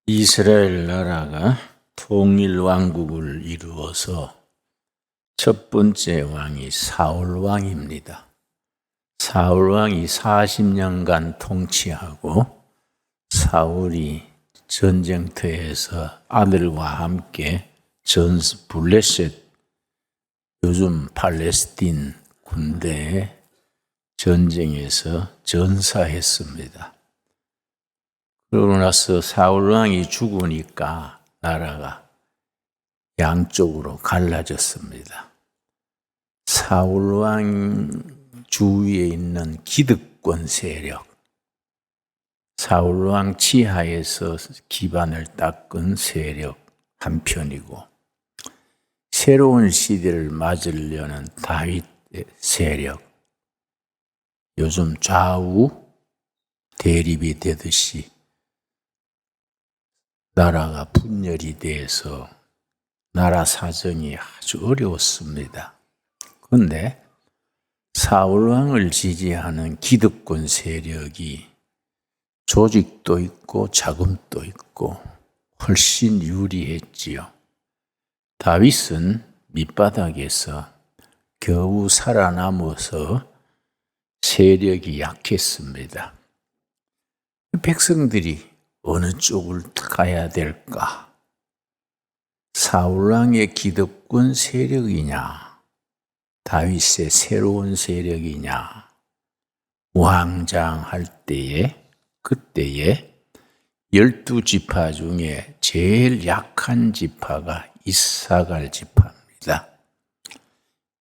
이스라엘 나라가 통일 왕국을 이루어서 첫 번째 왕이 사울 왕입니다. 사울 왕이 40년간 통치하고 사울이 전쟁터에서 아들과 함께 블레셋, 요즘 팔레스틴 군대의 전쟁에서 전사했습니다. 그러고 나서 사울 왕이 죽으니까 나라가 양쪽으로 갈라졌습니다. 사울 왕 주위에 있는 기득권 세력, 사울 왕 치하에서 기반을 닦은 세력 한편이고, 새로운 시대를 맞으려는 다윗의 세력, 요즘 좌우 대립이 되듯이 나라가 분열이 돼서 나라 사정이 아주 어려웠습니다. 그런데 사울 왕을 지지하는 기득권 세력이 조직도 있고 자금도 있고 훨씬 유리했지요. 다윗은 밑바닥에서 겨우 살아남아서 세력이 약했습니다. 백성들이 어느 쪽을 가야 될까? 사울왕의 기득권 세력이냐? 다윗의 새로운 세력이냐? 왕장할 때에, 그때에 12지파 중에 제일 약한 지파가 이사갈 지파입니다.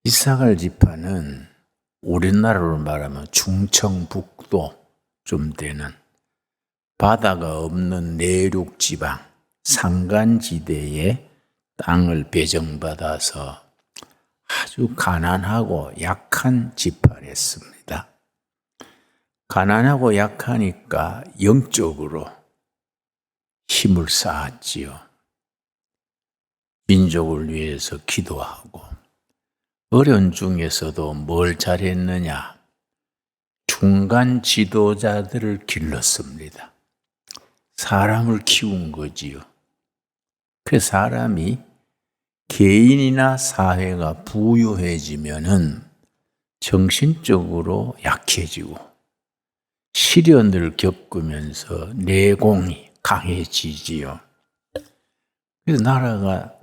이사갈 지파는 우리나라로 말하면 충청북도 좀 되는 바다가 없는 내륙 지방, 산간지대에 땅을 배정받아서 아주 가난하고 약한 지파였습니다. 가난하고 약하니까 영적으로 힘을 쌓았지요. 민족을 위해서 기도하고, 어려운 중에서도 뭘 잘했느냐? 중간 지도자들을 길렀습니다. 사람을 키운 거지요. 그 사람이 개인이나 사회가 부유해지면은 정신적으로 약해지고 시련을 겪으면서 내공이 강해지지요. 그래서 나라가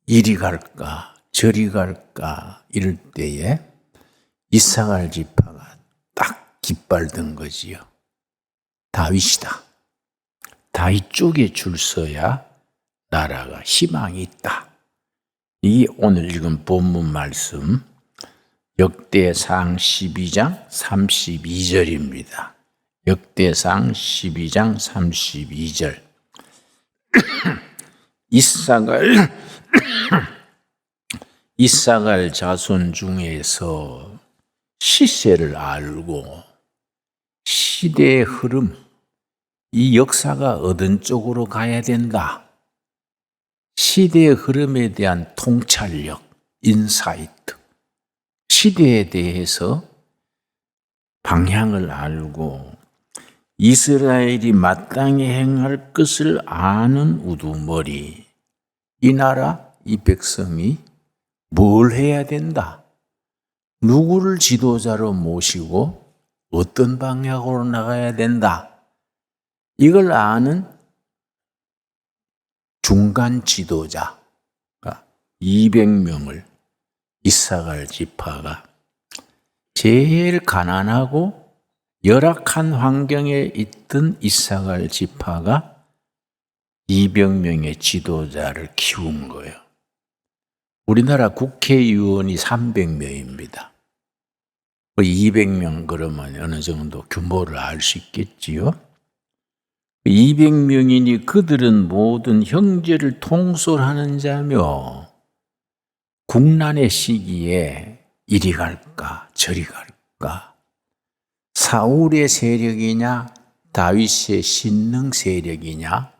이리 갈까 저리 갈까 이럴 때에 이사갈 지파가 딱 깃발든 거지요. 다윗이다. 다윗 쪽에 줄 서야 나라가 희망이 있다. 이 오늘 읽은 본문 말씀 역대상 12장 32절입니다. 역대상 12장 32절. 이사갈 자손 중에서 시세를 알고 시대의 흐름, 이 역사가 어떤 쪽으로 가야 된다. 시대의 흐름에 대한 통찰력, 인사이트, 시대에 대해서 방향을 알고 이스라엘이 마땅히 행할 것을 아는 우두머리, 이 나라, 이 백성이 뭘 해야 된다. 누구를 지도자로 모시고 어떤 방향으로 나가야 된다. 이걸 아는 중간 지도자 200명을 이사갈 지파가 제일 가난하고 열악한 환경에 있던 이사갈 지파가 200명의 지도자를 키운 거예요. 우리나라 국회의원이 300명입니다. 200명 그러면 어느 정도 규모를 알 수 있겠지요. 200명이니 그들은 모든 형제를 통솔하는 자며 국난의 시기에 이리 갈까 저리 갈까, 사울의 세력이냐 다윗의 신능 세력이냐,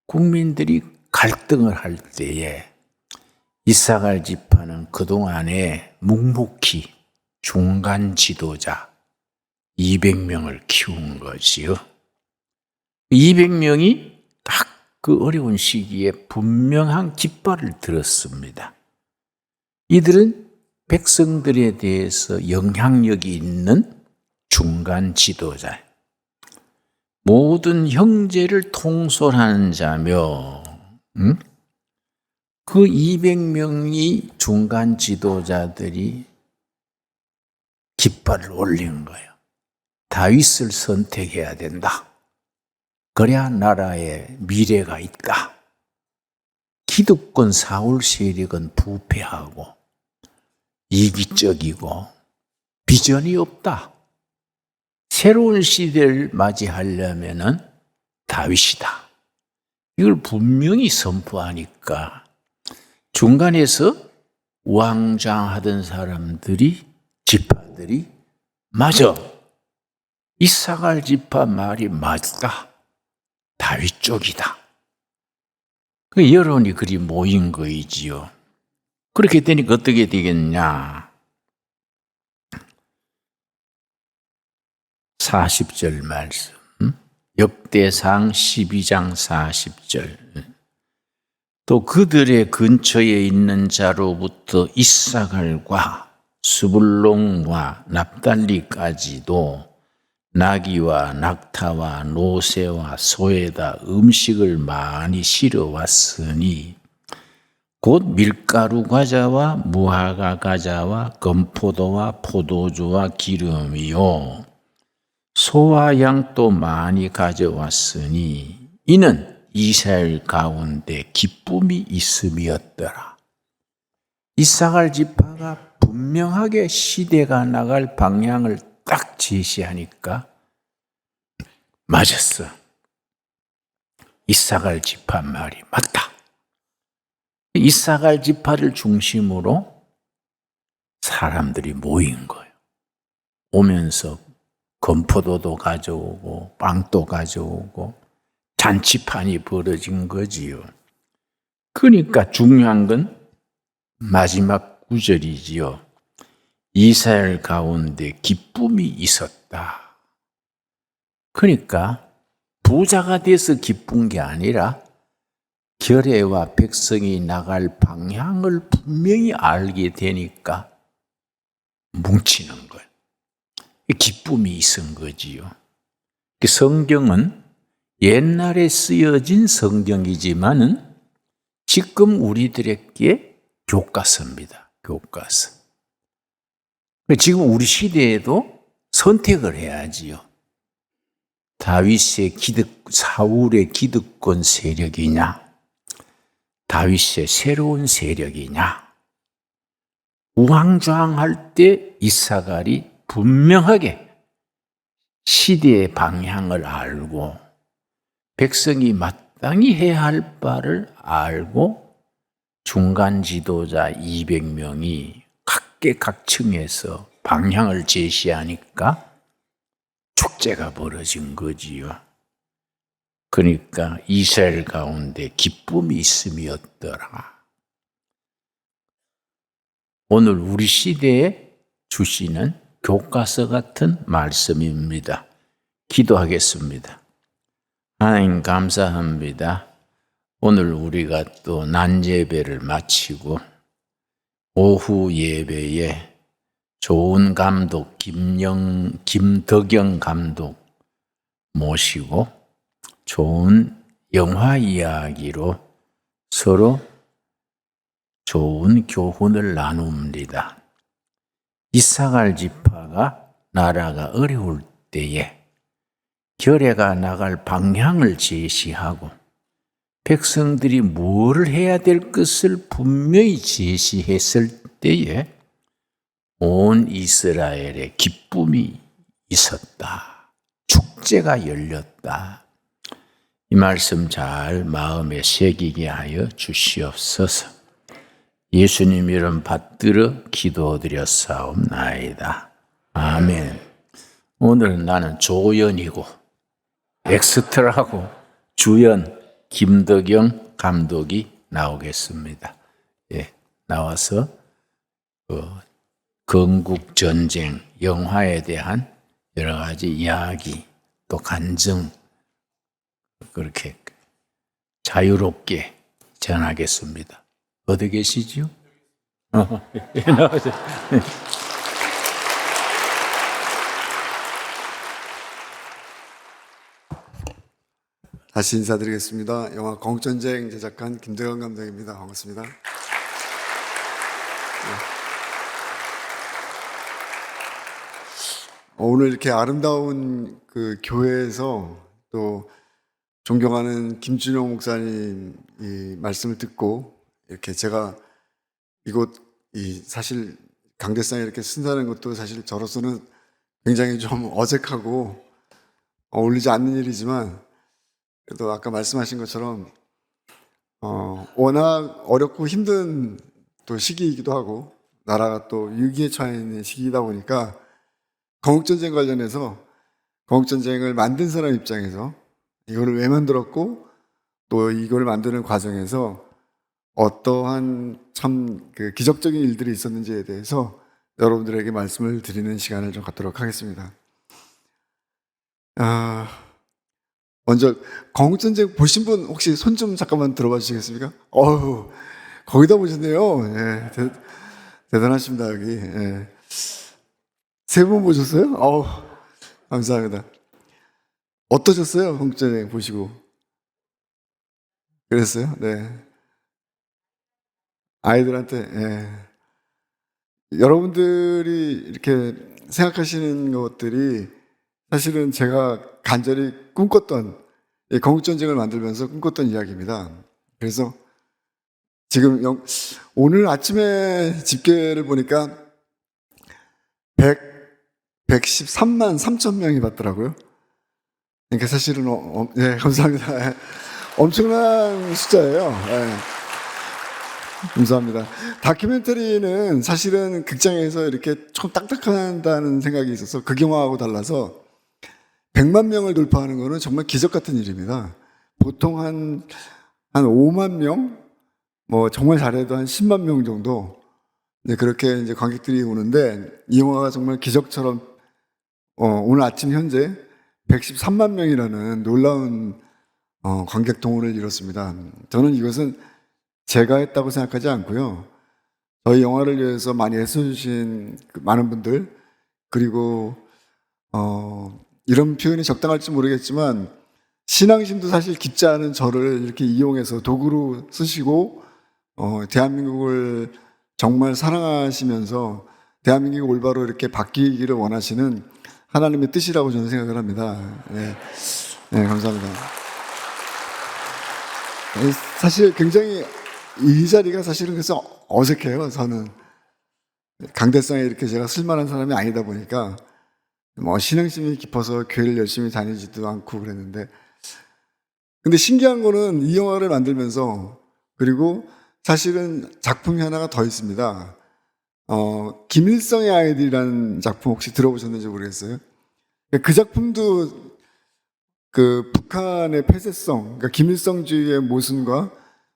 국민들이 갈등을 할 때에 이사갈 지파는 그동안에 묵묵히 중간 지도자 200명을 키운 것이요. 200명이 딱 그 어려운 시기에 분명한 깃발을 들었습니다. 이들은 백성들에 대해서 영향력이 있는 중간 지도자, 모든 형제를 통솔하는 자며, 그 200명이 중간 지도자들이 깃발을 올린 거예요. 다윗을 선택해야 된다. 그래야 나라에 미래가 있다. 기득권 사울 세력은 부패하고 이기적이고 비전이 없다. 새로운 시대를 맞이하려면은 다윗이다. 이걸 분명히 선포하니까 중간에서 우왕좌왕하던 사람들이, 지파들이 맞아, 이사갈 지파 말이 맞다. 다윗 쪽이다. 그 여론이 그리 모인 거이지요. 그렇게 되니까 어떻게 되겠냐? 40절 말씀, 역대상 12장 40절. 또 그들의 근처에 있는 자로부터 이사갈과 스불론과 납달리까지도 나귀와 낙타와 노새와 소에다 음식을 많이 실어왔으니 곧 밀가루 과자와 무화과 과자와 건포도와 포도주와 기름이요 소와 양도 많이 가져왔으니 이는 이스라엘 가운데 기쁨이 있음이었더라. 이사갈 지파가 분명하게 시대가 나갈 방향을 딱 제시하니까 맞았어. 이사갈 지파 말이 맞다. 이사갈 지파를 중심으로 사람들이 모인 거예요. 오면서 건포도도 가져오고 빵도 가져오고 잔치판이 벌어진 거지요. 그러니까 중요한 건 마지막 구절이지요. 이스라엘 가운데 기쁨이 있었다. 그러니까 부자가 돼서 기쁜 게 아니라 결례와 백성이 나갈 방향을 분명히 알게 되니까 뭉치는 거예요. 기쁨이 있은 거지요. 성경은 옛날에 쓰여진 성경이지만은 지금 우리들에게 교과서입니다. 교과서. 지금 우리 시대에도 선택을 해야지요. 다윗의 사울의 기득권 세력이냐, 다윗의 새로운 세력이냐. 우왕좌왕할 때 이사갈이 분명하게 시대의 방향을 알고 백성이 마땅히 해야 할 바를 알고 중간 지도자 200명이 각계각층에서 방향을 제시하니까 축제가 벌어진 거지요. 그러니까 이스라엘 가운데 기쁨이 있음이었더라. 오늘 우리 시대에 주시는 교과서 같은 말씀입니다. 기도하겠습니다. 하나님 감사합니다. 오늘 우리가 또 낮 예배를 마치고 오후 예배에 좋은 감독 김덕영 감독 모시고 좋은 영화 이야기로 서로 좋은 교훈을 나눕니다. 이사갈 지파가 나라가 어려울 때에 결례가 나갈 방향을 제시하고 백성들이 뭘 해야 될 것을 분명히 제시했을 때에 온 이스라엘에 기쁨이 있었다. 축제가 열렸다. 이 말씀 잘 마음에 새기게 하여 주시옵소서. 예수님 이름 받들어 기도드렸사옵나이다. 아멘. 오늘은 나는 조연이고 엑스트라고 주연 김덕영 감독이 나오겠습니다. 예, 나와서 건국 전쟁 영화에 대한 여러 가지 이야기 또 간증 그렇게 자유롭게 전하겠습니다. 어디 계시죠? 나와주세요. 다시 인사드리겠습니다. 영화 광국전쟁 제작한 김대건 감독입니다. 반갑습니다. 오늘 이렇게 아름다운 그 교회에서 또 존경하는 김준영 목사님 이 말씀을 듣고 이렇게 제가 이곳 사실 강대상에 이렇게 쓴다는 것도 사실 저로서는 굉장히 좀 어색하고 어울리지 않는 일이지만 그래도 아까 말씀하신 것처럼 워낙 어렵고 힘든 또 시기이기도 하고 나라가 또 위기에 처해 있는 시기이다 보니까 건국전쟁 관련해서 건국전쟁을 만든 사람 입장에서 이거를 왜 만들었고 또 이걸 만드는 과정에서 어떠한 참 그 기적적인 일들이 있었는지에 대해서 여러분들에게 말씀을 드리는 시간을 좀 갖도록 하겠습니다. 먼저 건국전쟁 보신 분 혹시 손 좀 잠깐만 들어봐 주시겠습니까? 거기다 보셨네요. 예, 대단하십니다 여기. 예. 세 분 보셨어요? 감사합니다. 어떠셨어요? 건국전쟁 보시고? 그랬어요? 네. 아이들한테, 예. 여러분들이 이렇게 생각하시는 것들이 사실은 제가 간절히 꿈꿨던, 건국전쟁을 만들면서 꿈꿨던 이야기입니다. 그래서 지금 오늘 아침에 집계를 보니까 113만 3천 명이 봤더라고요. 그러니까 사실은, 네, 감사합니다. 엄청난 숫자예요. 네. 감사합니다. 다큐멘터리는 사실은 극장에서 이렇게 조금 딱딱하다는 생각이 있어서 그 영화하고 달라서 100만 명을 돌파하는 거는 정말 기적 같은 일입니다. 보통 한 5만 명, 뭐 정말 잘해도 한 10만 명 정도 그렇게 이제 관객들이 오는데 이 영화가 정말 기적처럼 오늘 아침 현재 113만 명이라는 놀라운 관객 동원을 이뤘습니다. 저는 이것은 제가 했다고 생각하지 않고요. 저희 영화를 위해서 많이 애써주신 많은 분들 그리고 이런 표현이 적당할지 모르겠지만 신앙심도 사실 깊지 않은 저를 이렇게 이용해서 도구로 쓰시고 대한민국을 정말 사랑하시면서 대한민국이 올바로 이렇게 바뀌기를 원하시는 하나님의 뜻이라고 저는 생각을 합니다. 네, 감사합니다. 사실 굉장히 이 자리가 사실은 그래서 어색해요. 저는 강대상에 이렇게 제가 쓸만한 사람이 아니다 보니까 뭐 신앙심이 깊어서 교회를 열심히 다니지도 않고 그랬는데 근데 신기한 거는 이 영화를 만들면서 그리고 사실은 작품이 하나가 더 있습니다. 김일성의 아이들이라는 작품 혹시 들어보셨는지 모르겠어요. 그 작품도 그 북한의 폐쇄성, 그러니까 김일성주의의 모순과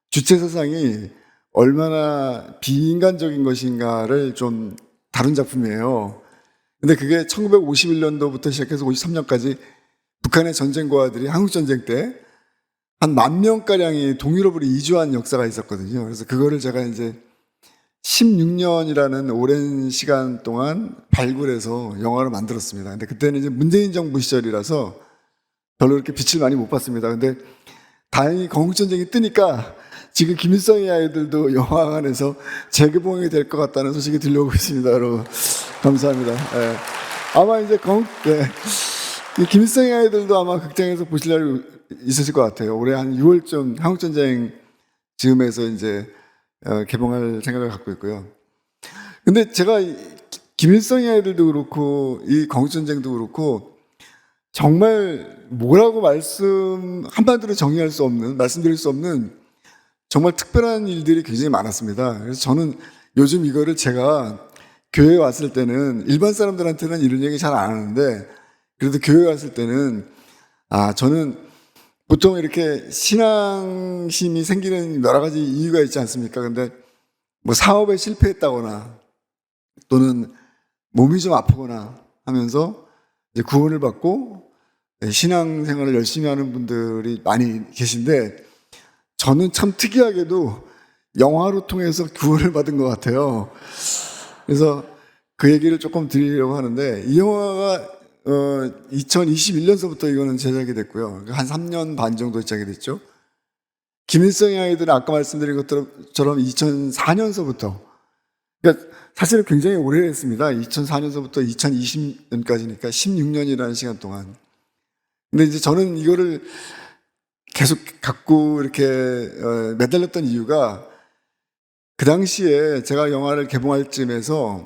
주체 사상이 얼마나 비인간적인 것인가를 좀 다룬 작품이에요. 근데 그게 1951년도부터 시작해서 53년까지 북한의 전쟁고아들이 한국전쟁 때 한 10,000명가량이 동유럽으로 이주한 역사가 있었거든요. 그래서 그거를 제가 이제 16년이라는 오랜 시간 동안 발굴해서 영화를 만들었습니다. 근데 그때는 이제 문재인 정부 시절이라서 별로 이렇게 빛을 많이 못 봤습니다. 근데 다행히 건국전쟁이 뜨니까 지금 김일성의 아이들도 영화관에서 재개봉이 될 것 같다는 소식이 들려오고 있습니다. 여러분. 감사합니다. 네. 아마 이제 이 김일성의 아이들도 아마 극장에서 보실 날이 있으실 것 같아요. 올해 한 6월쯤 한국전쟁 즈음에서 이제 개봉할 생각을 갖고 있고요. 근데 제가 김일성의 아이들도 그렇고 이 건국전쟁도 그렇고 정말 뭐라고 한마디로 정의할 수 없는, 말씀드릴 수 없는 정말 특별한 일들이 굉장히 많았습니다. 그래서 저는 요즘 이거를 제가 교회에 왔을 때는 일반 사람들한테는 이런 얘기 잘 안 하는데 그래도 교회에 왔을 때는 저는 보통 이렇게 신앙심이 생기는 여러 가지 이유가 있지 않습니까? 근데 뭐 사업에 실패했다거나 또는 몸이 좀 아프거나 하면서 이제 구원을 받고 신앙생활을 열심히 하는 분들이 많이 계신데 저는 참 특이하게도 영화로 통해서 구원을 받은 것 같아요. 그래서 그 얘기를 조금 드리려고 하는데, 이 영화가 2021년서부터 이거는 제작이 됐고요. 한 3년 반 정도 제작이 됐죠. 김일성의 아이들은 아까 말씀드린 것처럼 2004년서부터, 그러니까 사실은 굉장히 오래 했습니다. 2004년서부터 2020년까지니까 16년이라는 시간 동안. 근데 이제 저는 이거를 계속 갖고 이렇게 매달렸던 이유가, 그 당시에 제가 영화를 개봉할 쯤에서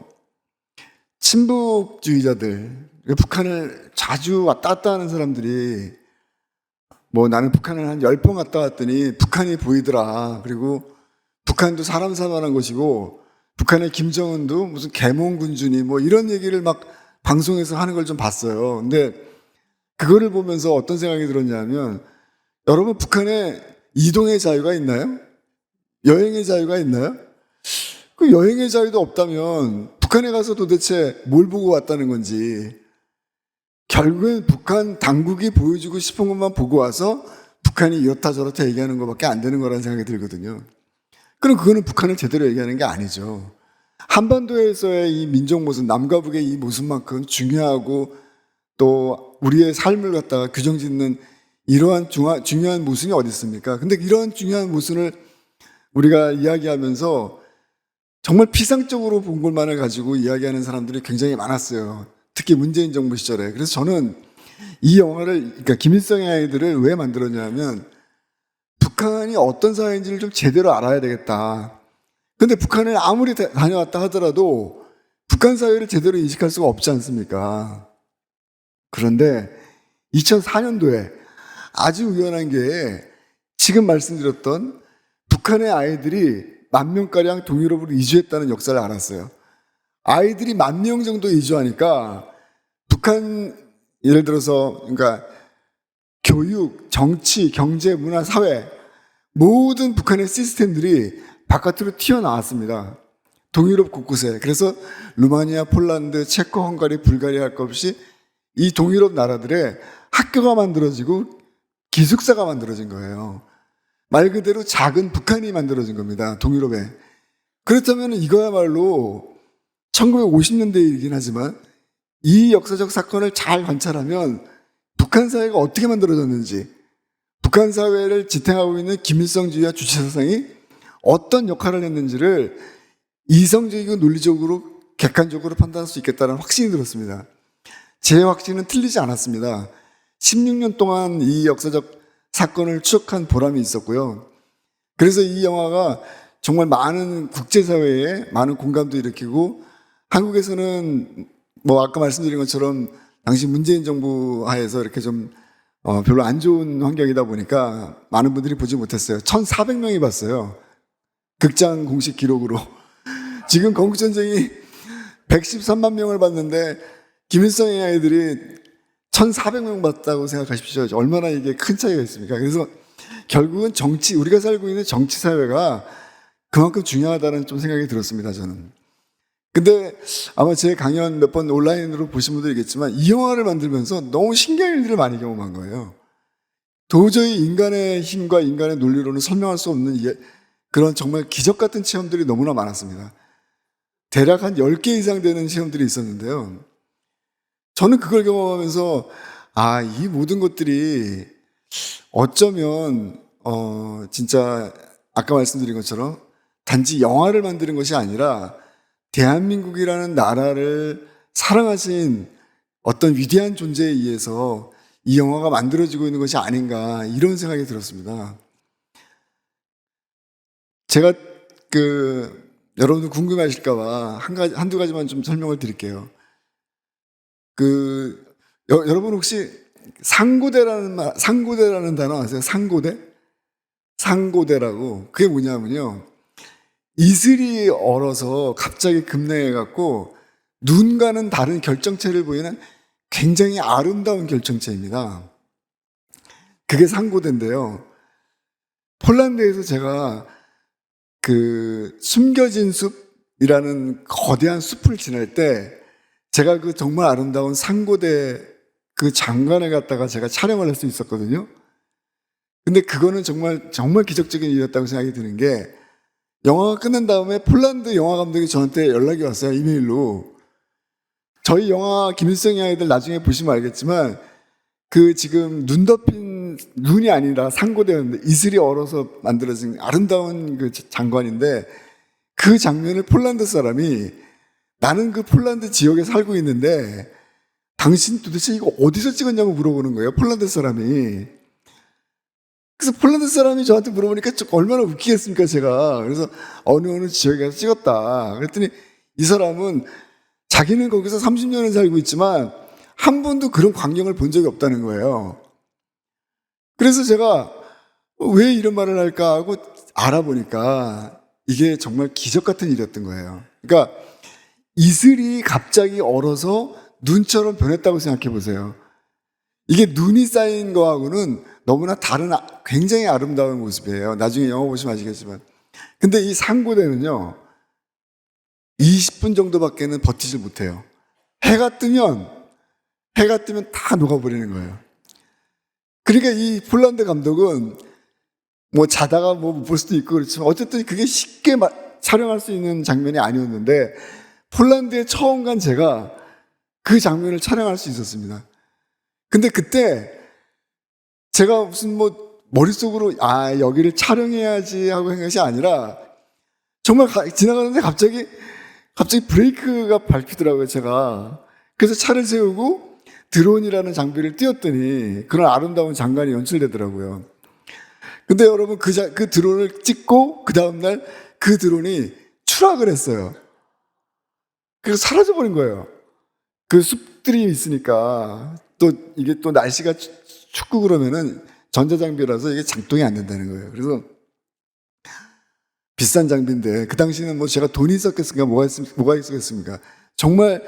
친북주의자들, 북한을 자주 왔다 갔다 하는 사람들이, 뭐 나는 북한을 한 10번 갔다 왔더니 북한이 보이더라. 그리고 북한도 사람 살만한 곳이고, 북한의 김정은도 무슨 계몽군주니 뭐 이런 얘기를 막 방송에서 하는 걸 좀 봤어요. 근데 그거를 보면서 어떤 생각이 들었냐면, 여러분, 북한에 이동의 자유가 있나요? 여행의 자유가 있나요? 그 여행의 자유도 없다면 북한에 가서 도대체 뭘 보고 왔다는 건지, 결국엔 북한 당국이 보여주고 싶은 것만 보고 와서 북한이 이렇다 저렇다 얘기하는 것밖에 안 되는 거라는 생각이 들거든요. 그럼 그거는 북한을 제대로 얘기하는 게 아니죠. 한반도에서의 이 민족 모습, 남과 북의 이 모습만큼 중요하고 또 우리의 삶을 갖다가 규정짓는 이러한 중요한 모순이 어디 있습니까? 근데 이러한 중요한 모순을 우리가 이야기하면서 정말 피상적으로 본 것만을 가지고 이야기하는 사람들이 굉장히 많았어요. 특히 문재인 정부 시절에. 그래서 저는 이 영화를, 그러니까 김일성의 아이들을 왜 만들었냐면, 북한이 어떤 사회인지를 좀 제대로 알아야 되겠다. 근데 북한을 아무리 다녀왔다 하더라도 북한 사회를 제대로 인식할 수가 없지 않습니까? 그런데 2004년도에 아주 우연한 게, 지금 말씀드렸던 북한의 아이들이 10,000명가량 동유럽으로 이주했다는 역사를 알았어요. 아이들이 10,000명 정도 이주하니까 북한, 예를 들어서 그러니까 교육, 정치, 경제, 문화, 사회, 모든 북한의 시스템들이 바깥으로 튀어나왔습니다. 동유럽 곳곳에. 그래서 루마니아, 폴란드, 체코, 헝가리, 불가리아 할 것 없이 이 동유럽 나라들의 학교가 만들어지고 기숙사가 만들어진 거예요. 말 그대로 작은 북한이 만들어진 겁니다. 동유럽에. 그렇다면 이거야말로 1950년대 일이긴 하지만 이 역사적 사건을 잘 관찰하면 북한 사회가 어떻게 만들어졌는지, 북한 사회를 지탱하고 있는 김일성주의와 주체사상이 어떤 역할을 했는지를 이성적이고 논리적으로 객관적으로 판단할 수 있겠다는 확신이 들었습니다. 제 확신은 틀리지 않았습니다. 16년 동안 이 역사적 사건을 추적한 보람이 있었고요. 그래서 이 영화가 정말 많은 국제사회에 많은 공감도 일으키고, 한국에서는 뭐 아까 말씀드린 것처럼 당시 문재인 정부 하에서 이렇게 좀 별로 안 좋은 환경이다 보니까 많은 분들이 보지 못했어요. 1,400명이 봤어요. 극장 공식 기록으로. 지금 건국전쟁이 113만 명을 봤는데 김일성의 아이들이 1,400명 봤다고 생각하십시오. 얼마나 이게 큰 차이가 있습니까? 그래서 결국은 정치, 우리가 살고 있는 정치 사회가 그만큼 중요하다는 좀 생각이 들었습니다, 저는. 근데 아마 제 강연 몇 번 온라인으로 보신 분들이겠지만, 이 영화를 만들면서 너무 신기한 일들을 많이 경험한 거예요. 도저히 인간의 힘과 인간의 논리로는 설명할 수 없는 그런 정말 기적 같은 체험들이 너무나 많았습니다. 대략 한 10개 이상 되는 체험들이 있었는데요. 저는 그걸 경험하면서, 이 모든 것들이 어쩌면 진짜 아까 말씀드린 것처럼 단지 영화를 만드는 것이 아니라 대한민국이라는 나라를 사랑하신 어떤 위대한 존재에 의해서 이 영화가 만들어지고 있는 것이 아닌가, 이런 생각이 들었습니다. 제가 여러분들 궁금해하실까봐 한두 가지만 좀 설명을 드릴게요. 여러분 혹시 상고대라는 단어 아세요? 상고대라고. 그게 뭐냐면요, 이슬이 얼어서 갑자기 급냉해갖고 눈과는 다른 결정체를 보이는 굉장히 아름다운 결정체입니다. 그게 상고대인데요. 폴란드에서 제가 숨겨진 숲이라는 거대한 숲을 지날 때, 제가 정말 아름다운 상고대 장관에 갔다가 제가 촬영을 할 수 있었거든요. 근데 그거는 정말 기적적인 일이었다고 생각이 드는 게, 영화가 끝난 다음에 폴란드 영화 감독이 저한테 연락이 왔어요. 이메일로. 저희 영화 김일성의 아이들 나중에 보시면 알겠지만, 그 지금 눈 덮인, 눈이 아니라 상고되었는데 이슬이 얼어서 만들어진 아름다운 그 장관인데, 그 장면을 폴란드 사람이, 나는 그 폴란드 지역에 살고 있는데 당신 도대체 이거 어디서 찍었냐고 물어보는 거예요, 폴란드 사람이. 그래서 폴란드 사람이 저한테 물어보니까 좀 얼마나 웃기겠습니까, 제가. 그래서 어느 지역에 가서 찍었다. 그랬더니 이 사람은 자기는 거기서 30년을 살고 있지만 한 번도 그런 광경을 본 적이 없다는 거예요. 그래서 제가 왜 이런 말을 할까 하고 알아보니까 이게 정말 기적 같은 일이었던 거예요. 그러니까 이슬이 갑자기 얼어서 눈처럼 변했다고 생각해 보세요. 이게 눈이 쌓인 거하고는 너무나 다른 굉장히 아름다운 모습이에요. 나중에 영화 보시면 아시겠지만. 근데 이 상고대는요, 20분 정도밖에는 버티질 못해요. 해가 뜨면 다 녹아버리는 거예요. 그러니까 이 폴란드 감독은 뭐 자다가 뭐 못 볼 수도 있고 그렇지만 어쨌든 그게 쉽게 촬영할 수 있는 장면이 아니었는데, 폴란드에 처음 간 제가 그 장면을 촬영할 수 있었습니다. 근데 그때 제가 무슨 뭐 머릿속으로 여기를 촬영해야지 하고 한 것이 아니라, 정말 지나가는데 갑자기 브레이크가 밟히더라고요, 제가. 그래서 차를 세우고 드론이라는 장비를 띄웠더니 그런 아름다운 장관이 연출되더라고요. 근데 여러분, 그 드론을 찍고 그 다음날 그 드론이 추락을 했어요. 그래서 사라져버린 거예요. 그 숲들이 있으니까, 또 이게 또 날씨가 춥고 그러면은 전자장비라서 이게 작동이 안 된다는 거예요. 그래서 비싼 장비인데, 그 당시에는 뭐 제가 돈이 있었겠습니까? 뭐가 있었겠습니까? 정말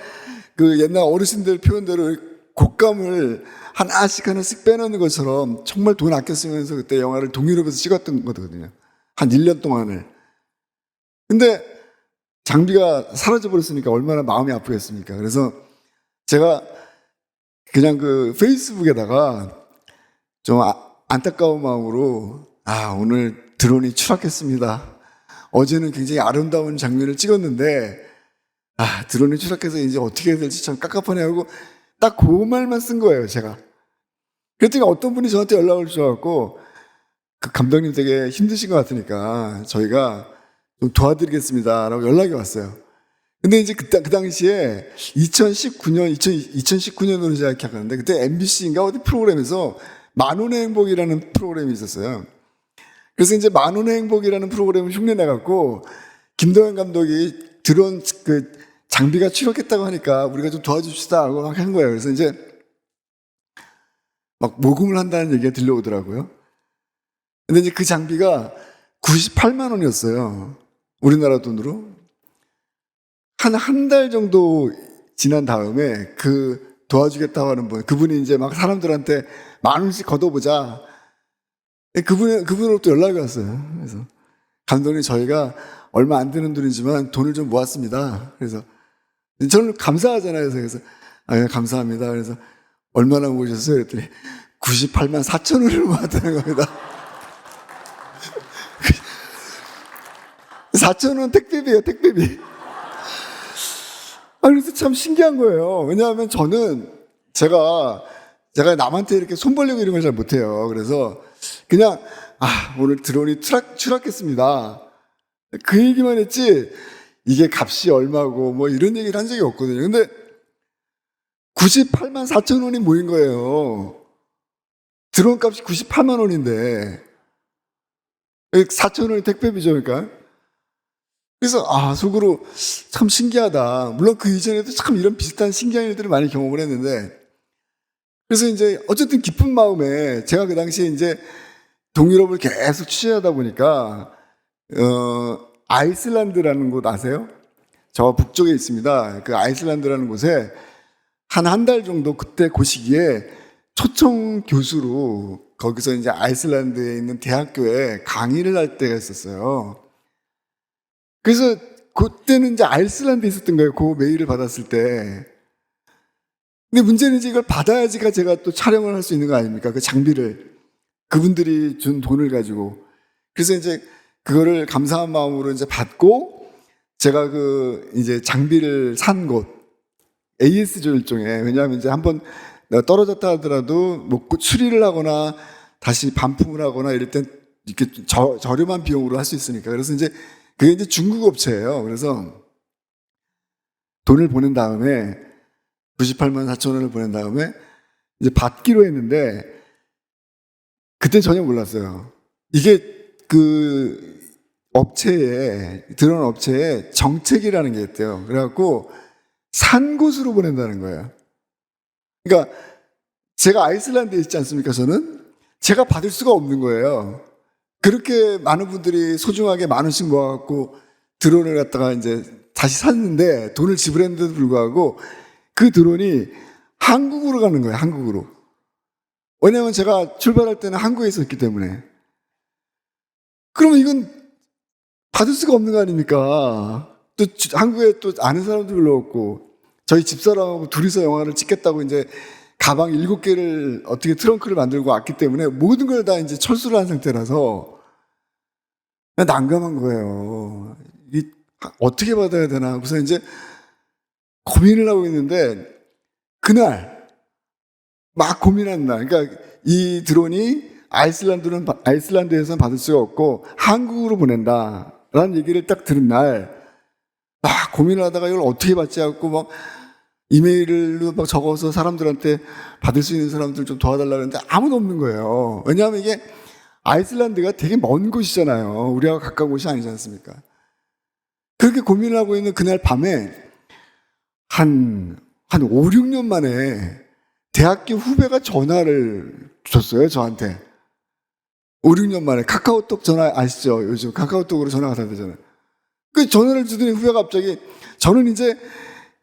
그 옛날 어르신들 표현대로 곶감을 하나씩 빼놓는 것처럼 정말 돈 아껴 쓰면서 그때 영화를 동유럽에서 찍었던 거거든요. 한 1년 동안을. 근데 장비가 사라져버렸으니까 얼마나 마음이 아프겠습니까? 그래서 제가 그냥 그 페이스북에다가 좀 안타까운 마음으로, 오늘 드론이 추락했습니다. 어제는 굉장히 아름다운 장면을 찍었는데, 드론이 추락해서 이제 어떻게 해야 될지 참 깝깝하네 하고 딱 그 말만 쓴 거예요, 제가. 그랬더니 어떤 분이 저한테 연락을 주셔갖고, 그 감독님 되게 힘드신 것 같으니까 저희가 좀 도와드리겠습니다 라고 연락이 왔어요. 근데 이제 그 당시에 2019년으로 제가 기억하는데, 그때 MBC인가 어디 프로그램에서 만원의 행복이라는 프로그램이 있었어요. 그래서 이제 만원의 행복이라는 프로그램을 흉내내갖고 김도현 감독이 드론 그 장비가 추락했다고 하니까 우리가 좀 도와줍시다 하고 막 한 거예요. 그래서 이제 막 모금을 한다는 얘기가 들려오더라고요. 근데 이제 그 장비가 98만 원이었어요. 우리나라 돈으로. 한 달 정도 지난 다음에 그 도와주겠다고 하는 그분이 이제 막 사람들한테 10,000원씩 걷어보자. 그분으로부터 연락이 왔어요. 그래서 감독님, 저희가 얼마 안 되는 돈이지만 돈을 좀 모았습니다. 그래서 저는 감사하잖아요. 그래서 예, 감사합니다. 그래서 얼마나 모으셨어요? 그랬더니 98만 4천 원을 모았다는 겁니다. 4천 원 택배비예요, 택배비. 그래서 참 신기한 거예요. 왜냐하면 제가 남한테 이렇게 손 벌리고 이런 걸 잘 못해요. 그래서 그냥 오늘 드론이 추락했습니다. 그 얘기만 했지 이게 값이 얼마고 뭐 이런 얘기를 한 적이 없거든요. 근데 98만 4천 원이 모인 거예요. 드론 값이 98만 원인데 4천 원이 택배비죠, 그러니까. 그래서 속으로 참 신기하다. 물론 그 이전에도 참 이런 비슷한 신기한 일들을 많이 경험을 했는데, 그래서 이제 어쨌든 기쁜 마음에 제가 그 당시에 이제 동유럽을 계속 취재하다 보니까 아이슬란드라는 곳 아세요? 저 북쪽에 있습니다. 그 아이슬란드라는 곳에 한 달 정도 그때 그 시기에 초청 교수로 거기서 이제 아이슬란드에 있는 대학교에 강의를 할 때가 있었어요. 그래서 그때는 이제 아이슬란드에 있었던 거예요. 그 메일을 받았을 때. 근데 문제는 이제 이걸 받아야지가 제가 또 촬영을 할 수 있는 거 아닙니까? 그 장비를. 그분들이 준 돈을 가지고. 그래서 이제 그거를 감사한 마음으로 이제 받고, 제가 그 이제 장비를 산 곳, AS죠, 일종의. 왜냐하면 이제 한번 내가 떨어졌다 하더라도 뭐 수리를 하거나 다시 반품을 하거나 이럴 땐 이렇게 저렴한 비용으로 할 수 있으니까. 그래서 이제 그게 이제 중국 업체예요. 그래서 돈을 보낸 다음에 98만 4천 원을 보낸 다음에 이제 받기로 했는데, 그때 전혀 몰랐어요. 이게 그 업체에, 드론 업체에 정책이라는 게 있대요. 그래갖고 산 곳으로 보낸다는 거예요. 그러니까 제가 아이슬란드에 있지 않습니까? 저는 제가 받을 수가 없는 거예요. 그렇게 많은 분들이 소중하게 만 원씩 모아갖고 드론을 갖다가 이제 다시 샀는데, 돈을 지불했는데도 불구하고 그 드론이 한국으로 가는 거예요. 한국으로. 왜냐하면 제가 출발할 때는 한국에 있었기 때문에. 그러면 이건 받을 수가 없는 거 아닙니까? 또 한국에 또 아는 사람도 별로 없고, 저희 집사람하고 둘이서 영화를 찍겠다고 이제 가방 7개를 어떻게 트렁크를 만들고 왔기 때문에 모든 걸 다 이제 철수를 한 상태라서 난감한 거예요. 이 어떻게 받아야 되나. 그래서 이제 고민을 하고 있는데, 그날 막 고민한 날, 그러니까 이 드론이 아이슬란드에서는 받을 수가 없고 한국으로 보낸다라는 얘기를 딱 들은 날, 막 고민을 하다가 이걸 어떻게 받지 않고 막 이메일로 막 적어서 사람들한테 받을 수 있는 사람들 좀 도와달라고 했는데 아무도 없는 거예요. 왜냐하면 이게 아이슬란드가 되게 먼 곳이잖아요. 우리하고 가까운 곳이 아니지 않습니까? 그렇게 고민을 하고 있는 그날 밤에 한 5, 6년 만에 대학교 후배가 전화를 줬어요, 저한테. 5, 6년 만에. 카카오톡 전화 아시죠? 요즘 카카오톡으로 전화가 다 되잖아요. 그 전화를 주더니 후배가 갑자기, 저는 이제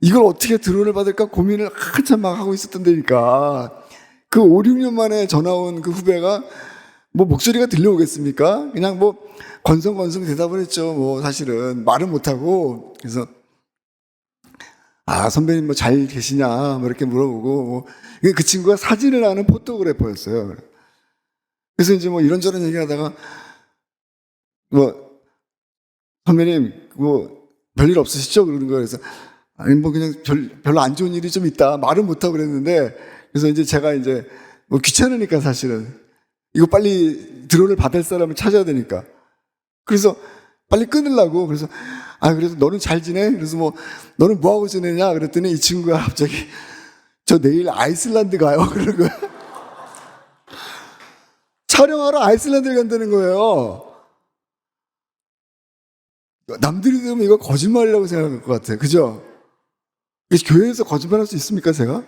이걸 어떻게 드론을 받을까 고민을 한참 막 하고 있었던 데니까, 그 5, 6년 만에 전화 온 그 후배가 뭐 목소리가 들려오겠습니까? 그냥 뭐 건성건성 대답을 했죠. 뭐 사실은 말은 못하고. 그래서 선배님 뭐 잘 계시냐 뭐 이렇게 물어보고, 뭐 그 친구가 사진을 하는 포토그래퍼였어요. 그래서 이제 뭐 이런저런 얘기하다가 뭐 선배님 뭐 별일 없으시죠? 그러는 거예요. 그래서 아니 뭐 그냥 별로 안 좋은 일이 좀 있다 말은 못하고 그랬는데, 그래서 이제 제가 이제 뭐 귀찮으니까 사실은 이거 빨리 드론을 받을 사람을 찾아야 되니까, 그래서 빨리 끊으려고. 그래서 그래서 너는 잘 지내? 그래서 뭐 너는 뭐 하고 지내냐? 그랬더니 이 친구가 갑자기 저 내일 아이슬란드 가요. 그러는 거야. 촬영하러 아이슬란드를 간다는 거예요. 남들이 들으면 이거 거짓말이라고 생각할 것 같아요. 그죠? 교회에서 거짓말할 수 있습니까, 제가?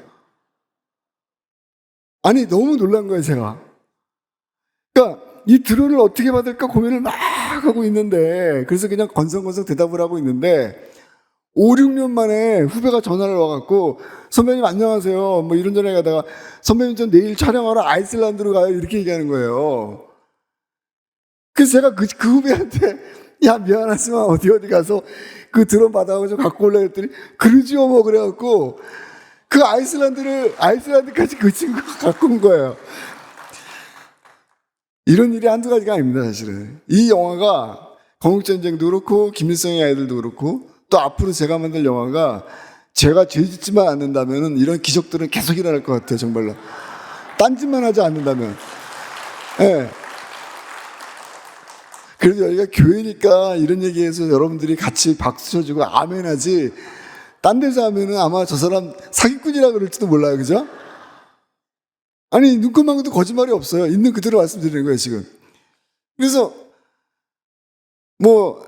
아니, 너무 놀란 거예요, 제가. 그러니까 이 드론을 어떻게 받을까 고민을 막 하고 있는데, 그래서 그냥 건성건성 대답을 하고 있는데 5, 6년 만에 후배가 전화를 와갖고 선배님 안녕하세요 뭐 이런저런 얘기하다가 선배님 전 내일 촬영하러 아이슬란드로 가요 이렇게 얘기하는 거예요. 그래서 제가 그 후배한테 야 미안하지만 어디 가서 그 드론 받아가지고 좀 갖고 올라 했더니 그러지요 뭐 그래갖고 그 아이슬란드까지 그 친구가 갖고 온 거예요. 이런 일이 한두 가지가 아닙니다. 사실은 이 영화가 건국전쟁도 그렇고 김일성의 아이들도 그렇고 또 앞으로 제가 만들 영화가 제가 죄 짓지만 않는다면 이런 기적들은 계속 일어날 것 같아요. 정말로 딴짓만 하지 않는다면. 네. 그래도 여기가 교회니까 이런 얘기해서 여러분들이 같이 박수 쳐주고 아멘 하지, 딴 데서 하면은 아마 저 사람 사기꾼이라 그럴지도 몰라요. 그죠? 아니 눈꽃만큼도 거짓말이 없어요. 있는 그대로 말씀드리는 거예요 지금. 그래서 뭐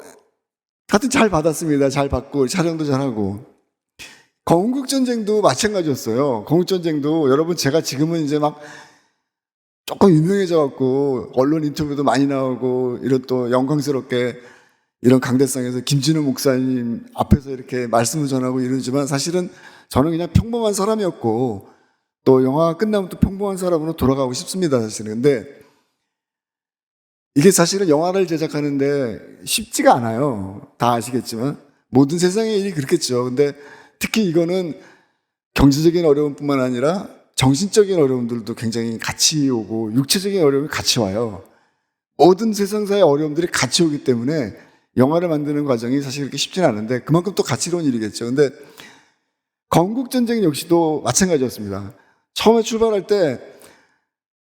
하여튼 잘 받았습니다. 잘 받고 촬영도 잘하고. 건국전쟁도 마찬가지였어요. 건국전쟁도 여러분 제가 지금은 이제 막 조금 유명해져 갖고 언론 인터뷰도 많이 나오고 이런 또 영광스럽게 이런 강대상에서 김진우 목사님 앞에서 이렇게 말씀을 전하고 이러지만 사실은 저는 그냥 평범한 사람이었고 또 영화가 끝나면 또 평범한 사람으로 돌아가고 싶습니다. 사실은. 근데 이게 사실은 영화를 제작하는데 쉽지가 않아요. 다 아시겠지만 모든 세상의 일이 그렇겠죠. 근데 특히 이거는 경제적인 어려움뿐만 아니라 정신적인 어려움들도 굉장히 같이 오고 육체적인 어려움이 같이 와요. 모든 세상사의 어려움들이 같이 오기 때문에 영화를 만드는 과정이 사실 그렇게 쉽지는 않은데 그만큼 또 가치로운 일이겠죠. 근데 건국전쟁 역시도 마찬가지였습니다. 처음에 출발할 때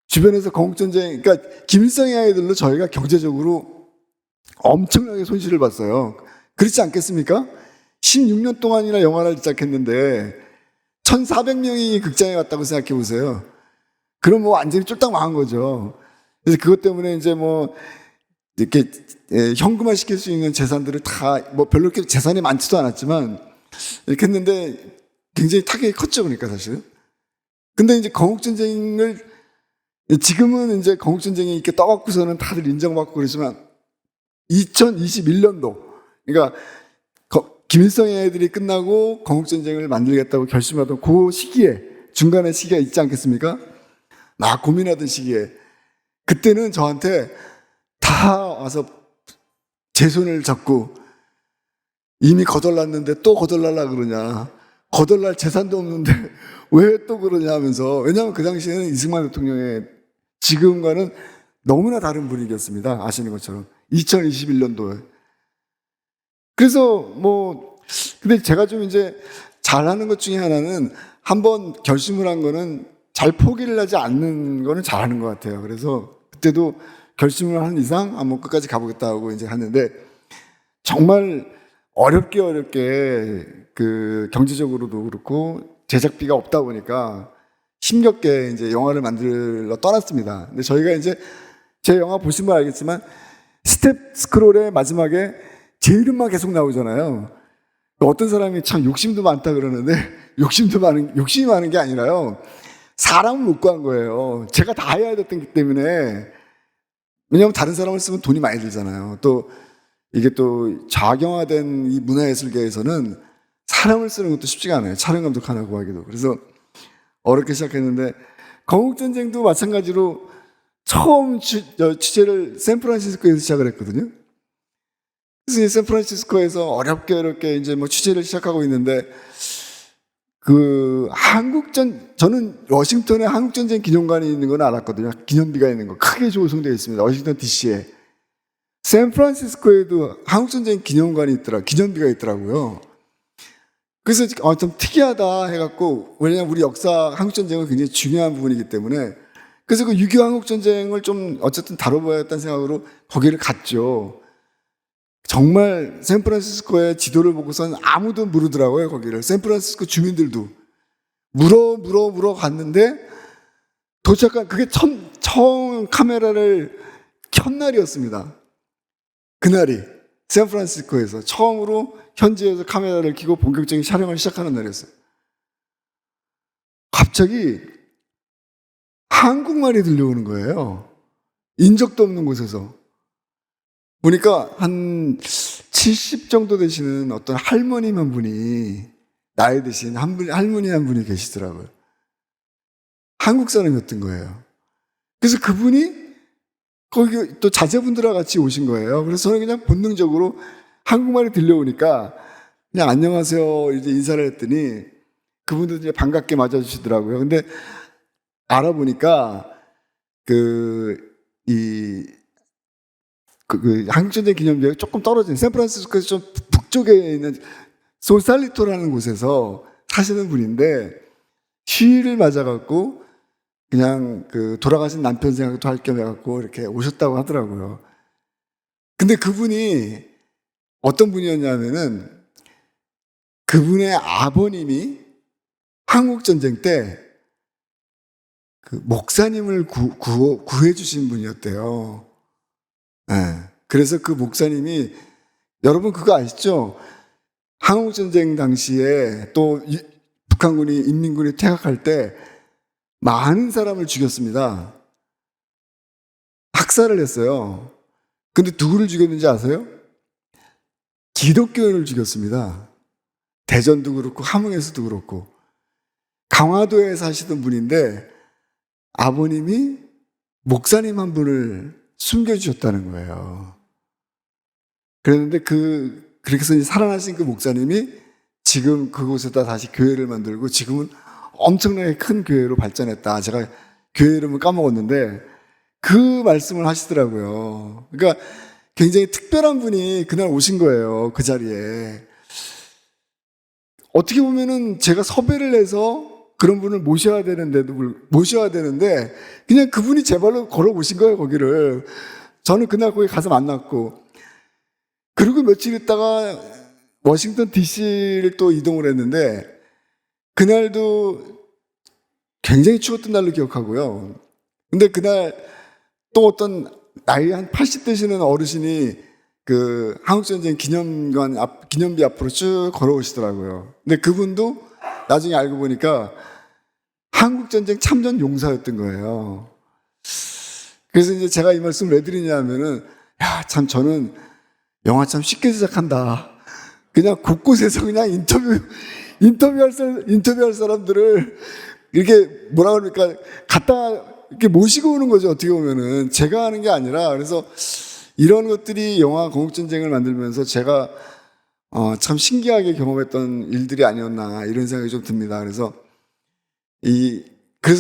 주변에서 건국전쟁, 그러니까 김일성의 아이들로 저희가 경제적으로 엄청나게 손실을 봤어요. 그렇지 않겠습니까? 16년 동안이나 영화를 시작했는데 1,400명이 극장에 왔다고 생각해 보세요. 그럼 뭐 완전히 쫄딱 망한 거죠. 그래서 그것 때문에 이제 뭐 이렇게 현금화 시킬 수 있는 재산들을 다 뭐 별로 그렇게 재산이 많지도 않았지만 이렇게 했는데 굉장히 타격이 컸죠. 그러니까 사실. 근데 이제 건국전쟁을 지금은 이제 건국전쟁이 이렇게 떠갖고서는 다들 인정받고 그러지만 2021년도 그러니까 김일성의 애들이 끝나고 건국전쟁을 만들겠다고 결심하던 그 시기에 중간에 시기가 있지 않겠습니까? 나 고민하던 시기에 그때는 저한테 다 와서 제 손을 잡고 이미 거덜났는데 또 거덜날라 그러냐, 거덜날 재산도 없는데 왜 또 그러냐 하면서, 왜냐하면 그 당시에는 이승만 대통령의 지금과는 너무나 다른 분위기였습니다. 아시는 것처럼 2021년도에. 그래서 뭐 근데 제가 좀 이제 잘하는 것 중에 하나는 한번 결심을 한 거는 잘 포기를 하지 않는 거는 잘하는 것 같아요. 그래서 그때도 결심을 한 이상 한번 끝까지 가보겠다 하고 이제 했는데 정말 어렵게 그 경제적으로도 그렇고 제작비가 없다 보니까 힘겹게 이제 영화를 만들러 떠났습니다. 근데 저희가 이제 제 영화 보시면 알겠지만 스텝 스크롤의 마지막에 제 이름만 계속 나오잖아요. 어떤 사람이 참 욕심도 많다 그러는데 욕심이 많은 게 아니라요. 사람을 못 구한 거예요. 제가 다 해야 됐기 때문에. 왜냐하면 다른 사람을 쓰면 돈이 많이 들잖아요. 또 이게 또 자경화된 이 문화예술계에서는 사람을 쓰는 것도 쉽지가 않아요. 촬영 감독 하나 구하기도. 그래서 어렵게 시작했는데 건국전쟁도 마찬가지로 처음 취재를 샌프란시스코에서 시작을 했거든요. 그래서 샌프란시스코에서 어렵게 이제 뭐 취재를 시작하고 있는데 저는 워싱턴에 한국전쟁 기념관이 있는 건 알았거든요. 기념비가 있는 거 크게 조성되어 있습니다. 워싱턴 DC에. 샌프란시스코에도 한국전쟁 기념비가 있더라고요. 그래서 좀 특이하다 해갖고, 왜냐면 우리 한국전쟁은 굉장히 중요한 부분이기 때문에, 그래서 그 6.25 한국전쟁을 좀 어쨌든 다뤄봐야겠다는 생각으로 거기를 갔죠. 정말 샌프란시스코의 지도를 보고서는 아무도 모르더라고요, 거기를. 샌프란시스코 주민들도. 물어 갔는데, 그게 처음 카메라를 켠 날이었습니다. 그날이. 샌프란시스코에서 처음으로 현지에서 카메라를 켜고 본격적인 촬영을 시작하는 날이었어요. 갑자기 한국말이 들려오는 거예요. 인적도 없는 곳에서. 보니까 한 70 정도 되시는 어떤 할머니 한 분이, 나이 드신 할머니 한 분이 계시더라고요. 한국 사람이었던 거예요. 그래서 그분이 거기 또 자제분들과 같이 오신 거예요. 그래서 저는 그냥 본능적으로 한국말이 들려오니까 그냥 안녕하세요 이제 인사를 했더니 그분들 이제 반갑게 맞아주시더라고요. 근데 알아보니까 한국전쟁 기념비가 조금 떨어진 샌프란시스코에서 좀 북쪽에 있는 소살리토라는 곳에서 사시는 분인데 휴일을 맞아갖고 그냥 돌아가신 남편 생각도 할 겸 해갖고 이렇게 오셨다고 하더라고요. 근데 그분이 어떤 분이었냐면은 그분의 아버님이 한국전쟁 때 목사님을 구해주신 분이었대요. 네. 그래서 그 목사님이, 여러분 그거 아시죠? 한국전쟁 당시에 또 북한군이 인민군이 퇴각할 때 많은 사람을 죽였습니다. 학살을 했어요. 근데 누구를 죽였는지 아세요? 기독교인을 죽였습니다. 대전도 그렇고 함흥에서도 그렇고. 강화도에 사시던 분인데 아버님이 목사님 한 분을 숨겨주셨다는 거예요. 그랬는데 그렇게 해서 살아나신 그 목사님이 지금 그곳에다 다시 교회를 만들고 지금은 엄청나게 큰 교회로 발전했다. 제가 교회 이름을 까먹었는데 그 말씀을 하시더라고요. 그러니까 굉장히 특별한 분이 그날 오신 거예요. 그 자리에. 어떻게 보면은 제가 섭외를 해서 그런 분을 모셔야 되는데 그냥 그분이 제 발로 걸어오신 거예요, 거기를. 저는 그날 거기 가서 만났고, 그리고 며칠 있다가 워싱턴 DC를 또 이동을 했는데 그날도 굉장히 추웠던 날로 기억하고요. 근데 그날 또 어떤 나이 한 80 되시는 어르신이 그 한국전쟁 기념비 앞으로 쭉 걸어오시더라고요. 근데 그분도 나중에 알고 보니까 한국전쟁 참전 용사였던 거예요. 그래서 이제 제가 이 말씀을 왜 드리냐면은, 야, 참 저는 영화 참 쉽게 시작한다. 그냥 곳곳에서 그냥 인터뷰할 사람들을 이렇게 뭐라 그러니까 갖다 이렇게 모시고 오는 거죠. 어떻게 보면은 제가 하는 게 아니라. 그래서 이런 것들이 영화 건국전쟁을 만들면서 제가 참 신기하게 경험했던 일들이 아니었나 이런 생각이 좀 듭니다. 그래서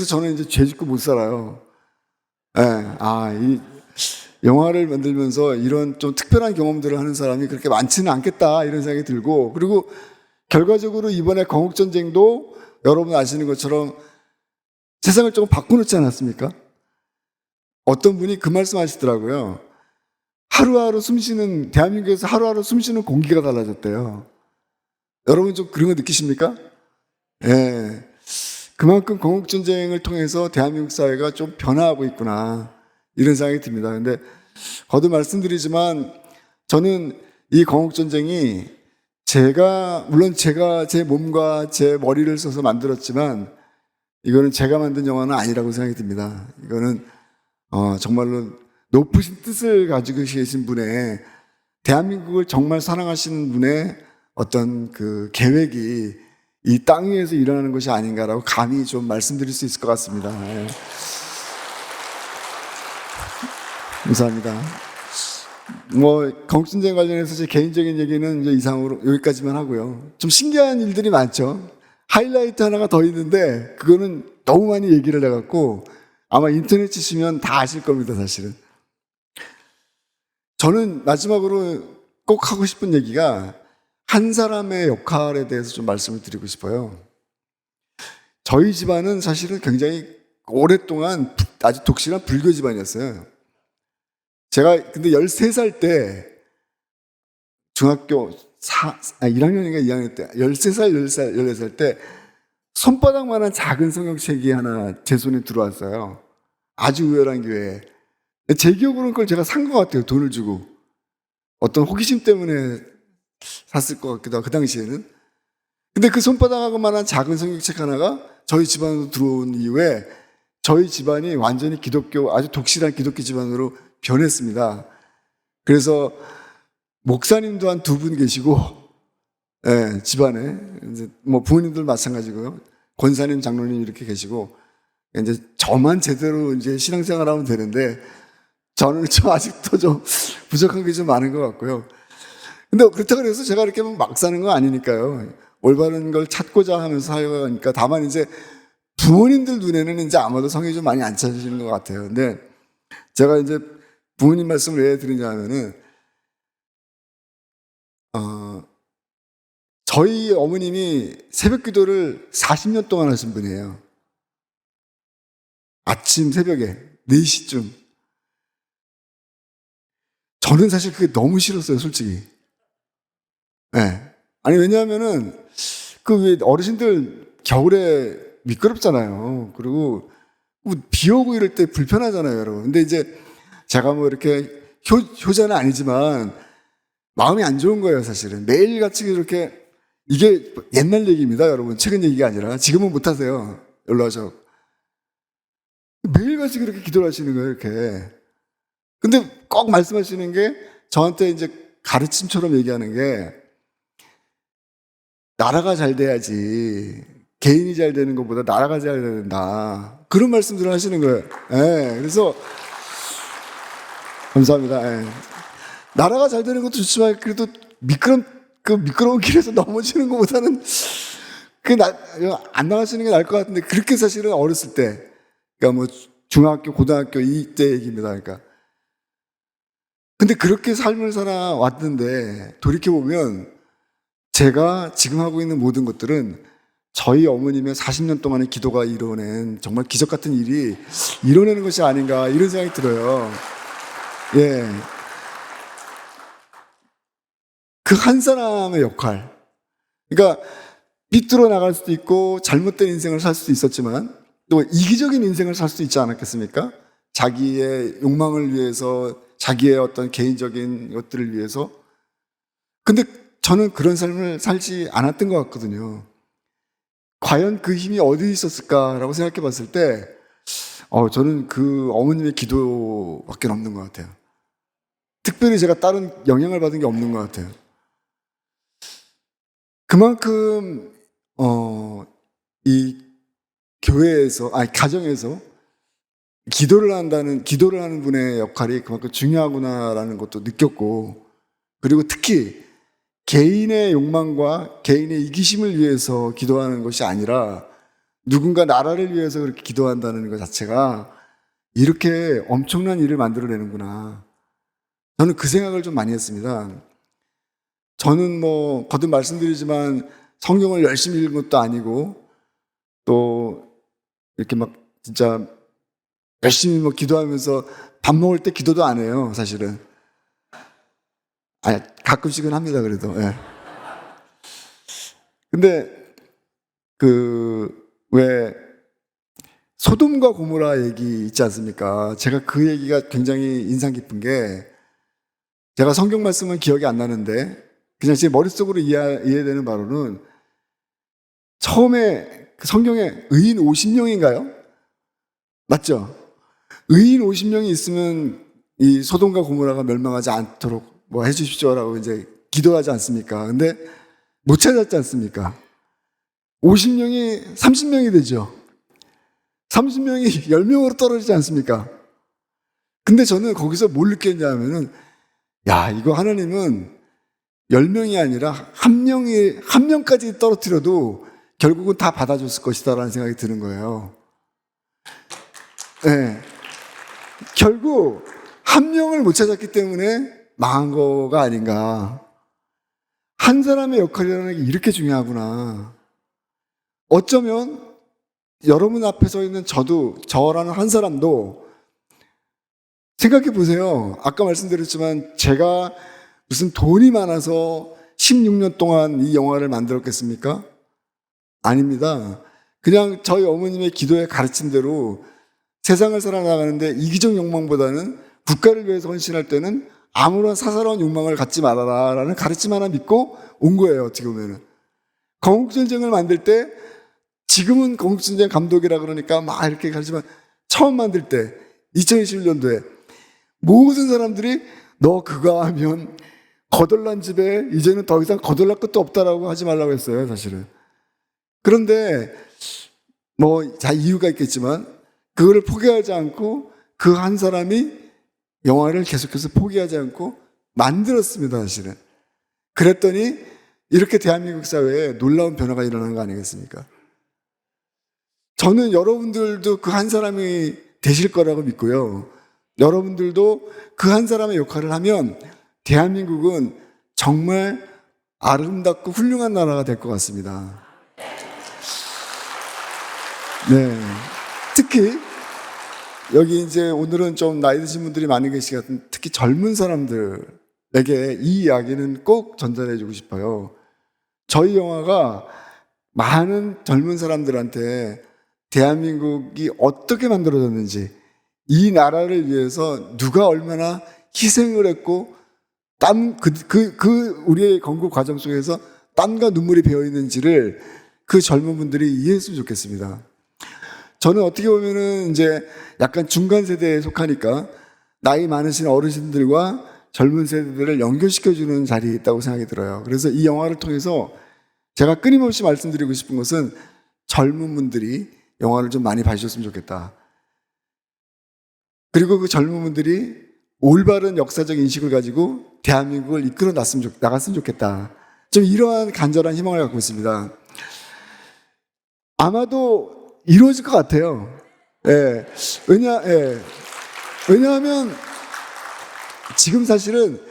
저는 이제 죄 짓고 못 살아요. 이 영화를 만들면서 이런 좀 특별한 경험들을 하는 사람이 그렇게 많지는 않겠다 이런 생각이 들고, 그리고 결과적으로 이번에 건국전쟁도 여러분 아시는 것처럼 세상을 조금 바꿔놓지 않았습니까? 어떤 분이 그 말씀 하시더라고요. 대한민국에서 하루하루 숨쉬는 공기가 달라졌대요. 여러분 좀 그런 거 느끼십니까? 예. 그만큼 건국전쟁을 통해서 대한민국 사회가 좀 변화하고 있구나 이런 생각이 듭니다. 근데 거듭 말씀드리지만 저는 이 건국전쟁이 물론 제가 제 몸과 제 머리를 써서 만들었지만 이거는 제가 만든 영화는 아니라고 생각이 듭니다. 이거는 정말로 높으신 뜻을 가지고 계신 분의, 대한민국을 정말 사랑하시는 분의 어떤 그 계획이 이 땅 위에서 일어나는 것이 아닌가라고 감히 좀 말씀드릴 수 있을 것 같습니다. 예. 감사합니다. 건국전쟁 관련해서 제 개인적인 얘기는 이제 이상으로 여기까지만 하고요. 좀 신기한 일들이 많죠. 하이라이트 하나가 더 있는데 그거는 너무 많이 얘기를 해갖고 아마 인터넷 치시면 다 아실 겁니다, 사실은. 저는 마지막으로 꼭 하고 싶은 얘기가 한 사람의 역할에 대해서 좀 말씀을 드리고 싶어요. 저희 집안은 사실은 굉장히 오랫동안 아주 독실한 불교 집안이었어요. 제가 근데 13살 때 중학교 1학년인가 2학년 때 13살, 14살 때 손바닥만한 작은 성경책이 하나 제 손에 들어왔어요. 아주 우열한 교회에. 제 기억으로는 그걸 제가 산 것 같아요. 돈을 주고. 어떤 호기심 때문에 샀을 것 같기도 하고, 그 당시에는. 근데 그 손바닥만한 작은 성경책 하나가 저희 집안으로 들어온 이후에 저희 집안이 완전히 아주 독실한 기독교 집안으로 변했습니다. 그래서 목사님도 한 2분 계시고, 집안에 이제 부모님들 마찬가지고요. 권사님, 장로님 이렇게 계시고, 이제 저만 제대로 이제 신앙생활하면 되는데 저는 좀 아직도 좀 부족한 게 좀 많은 것 같고요. 근데 그렇다고 해서 제가 이렇게 막 사는 건 아니니까요. 올바른 걸 찾고자 하면서 살아가니까, 다만 이제 부모님들 눈에는 이제 아마도 성이 좀 많이 안 차시는 것 같아요. 근데 제가 이제 부모님 말씀을 왜 드리냐 하면은, 저희 어머님이 새벽 기도를 40년 동안 하신 분이에요. 아침 새벽에 4시쯤. 저는 사실 그게 너무 싫었어요, 솔직히. 아니, 왜냐하면은, 왜 어르신들 겨울에 미끄럽잖아요. 그리고 비 오고 이럴 때 불편하잖아요, 여러분. 근데 이제 제가 이렇게 효자는 아니지만 마음이 안 좋은 거예요, 사실은. 매일같이 이렇게, 이게 옛날 얘기입니다, 여러분. 최근 얘기가 아니라. 지금은 못하세요. 연락하셔. 매일같이 그렇게 기도를 하시는 거예요, 이렇게. 근데 꼭 말씀하시는 게 저한테 이제 가르침처럼 얘기하는 게, 나라가 잘 돼야지, 개인이 잘 되는 것보다 나라가 잘 된다, 그런 말씀들을 하시는 거예요. 그래서 감사합니다. 나라가 잘 되는 것도 좋지만 그래도 미끄러운 길에서 넘어지는 것보다는 안 나가시는 게 나을 것 같은데, 그렇게 사실은 어렸을 때, 그러니까 뭐 중학교, 고등학교 이때 얘기입니다. 그러니까. 근데 그렇게 삶을 살아왔는데, 돌이켜보면 제가 지금 하고 있는 모든 것들은 저희 어머님의 40년 동안의 기도가 이뤄낸 정말 기적 같은 일이 이뤄내는 것이 아닌가, 이런 생각이 들어요. 예. 그 한 사람의 역할. 그러니까 삐뚤어 나갈 수도 있고 잘못된 인생을 살 수도 있었지만 또 이기적인 인생을 살 수도 있지 않았겠습니까? 자기의 욕망을 위해서, 자기의 어떤 개인적인 것들을 위해서. 근데 저는 그런 삶을 살지 않았던 것 같거든요. 과연 그 힘이 어디 있었을까라고 생각해 봤을 때 저는 그 어머님의 기도밖에 없는 것 같아요. 특별히 제가 다른 영향을 받은 게 없는 것 같아요. 그만큼 이 교회에서, 가정에서 기도를 하는 분의 역할이 그만큼 중요하구나라는 것도 느꼈고, 그리고 특히 개인의 욕망과 개인의 이기심을 위해서 기도하는 것이 아니라 누군가 나라를 위해서 그렇게 기도한다는 것 자체가 이렇게 엄청난 일을 만들어내는구나. 저는 그 생각을 좀 많이 했습니다. 저는 뭐 거듭 말씀드리지만 성경을 열심히 읽은 것도 아니고 또 이렇게 막 진짜 열심히 뭐 기도하면서 밥 먹을 때 기도도 안 해요, 사실은. 가끔씩은 합니다, 그래도. 예. 근데 왜 소돔과 고모라 얘기 있지 않습니까? 제가 그 얘기가 굉장히 인상 깊은 게, 제가 성경 말씀은 기억이 안 나는데 그냥 제 머릿속으로 이해되는 바로는, 처음에 그 성경에 의인 50명인가요? 맞죠? 의인 50명이 있으면 이 소돔과 고모라가 멸망하지 않도록 뭐 해주십시오라고 이제 기도하지 않습니까? 근데 못 찾았지 않습니까? 50명이 30명이 되죠. 30명이 10명으로 떨어지지 않습니까? 근데 저는 거기서 뭘 느꼈냐면은, 이거 하나님은 10명이 아니라 한 명까지 떨어뜨려도 결국은 다 받아줬을 것이다라는 생각이 드는 거예요. 네. 결국 한 명을 못 찾았기 때문에 망한 거가 아닌가. 한 사람의 역할이라는 게 이렇게 중요하구나. 어쩌면 여러분 앞에 서 있는 저라는 한 사람도 생각해 보세요. 아까 말씀드렸지만 제가 무슨 돈이 많아서 16년 동안 이 영화를 만들었겠습니까? 아닙니다. 그냥 저희 어머님의 기도에 가르친 대로 세상을 살아나가는데 이기적 욕망보다는 국가를 위해서 헌신할 때는 아무런 사사로운 욕망을 갖지 말아라 라는 가르침 하나 믿고 온 거예요, 어떻게 보면은. 건국전쟁을 만들 때, 지금은 건국전쟁 감독이라 그러니까 막 이렇게 가르치지만, 처음 만들 때 2021년도에 모든 사람들이 너 그거 하면 거덜난 집에 이제는 더 이상 거덜날 것도 없다라고 하지 말라고 했어요, 사실은. 그런데 뭐 다 이유가 있겠지만 그거를 포기하지 않고 그 한 사람이 영화를 계속해서 포기하지 않고 만들었습니다, 사실은. 그랬더니 이렇게 대한민국 사회에 놀라운 변화가 일어난 거 아니겠습니까? 저는 여러분들도 그 한 사람이 되실 거라고 믿고요. 여러분들도 그 한 사람의 역할을 하면 대한민국은 정말 아름답고 훌륭한 나라가 될 것 같습니다. 네. 특히 여기 이제 오늘은 좀 나이 드신 분들이 많이 계시 같은, 특히 젊은 사람들에게 이 이야기는 꼭 전달해 주고 싶어요. 저희 영화가 많은 젊은 사람들한테 대한민국이 어떻게 만들어졌는지, 이 나라를 위해서 누가 얼마나 희생을 했고 우리의 건국 과정 속에서 땀과 눈물이 배어 있는지를 그 젊은 분들이 이해했으면 좋겠습니다. 저는 어떻게 보면은 이제 약간 중간 세대에 속하니까 나이 많으신 어르신들과 젊은 세대들을 연결시켜주는 자리에 있다고 생각이 들어요. 그래서 이 영화를 통해서 제가 끊임없이 말씀드리고 싶은 것은, 젊은 분들이 영화를 좀 많이 봐주셨으면 좋겠다. 그리고 그 젊은 분들이 올바른 역사적 인식을 가지고 대한민국을 이끌어 나갔으면 좋겠다. 좀 이러한 간절한 희망을 갖고 있습니다. 아마도 이루어질 것 같아요. 예. 왜냐하면 지금 사실은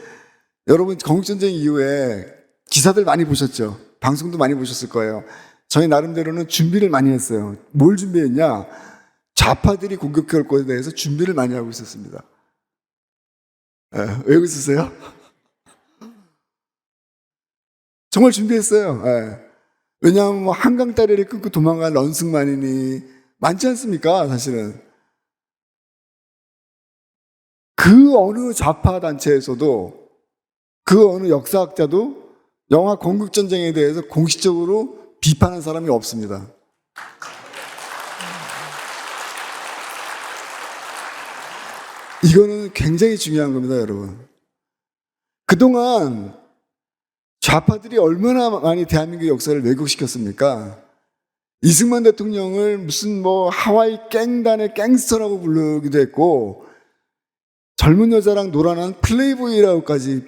여러분 건국전쟁 이후에 기사들 많이 보셨죠? 방송도 많이 보셨을 거예요. 저희 나름대로는 준비를 많이 했어요. 뭘 준비했냐? 좌파들이 공격할 것에 대해서 준비를 많이 하고 있었습니다. 왜 웃으세요? 정말 준비했어요. 왜냐하면 뭐 한강 다리를 끊고 도망간 런승만인이 많지 않습니까? 사실은. 그 어느 좌파 단체에서도 그 어느 역사학자도 영화 건국전쟁에 대해서 공식적으로 비판한 사람이 없습니다. 이거는 굉장히 중요한 겁니다, 여러분. 그동안 좌파들이 얼마나 많이 대한민국 역사를 왜곡시켰습니까? 이승만 대통령을 무슨 뭐 하와이 갱단의 갱스터라고 부르기도 했고, 젊은 여자랑 놀아난 플레이보이라고까지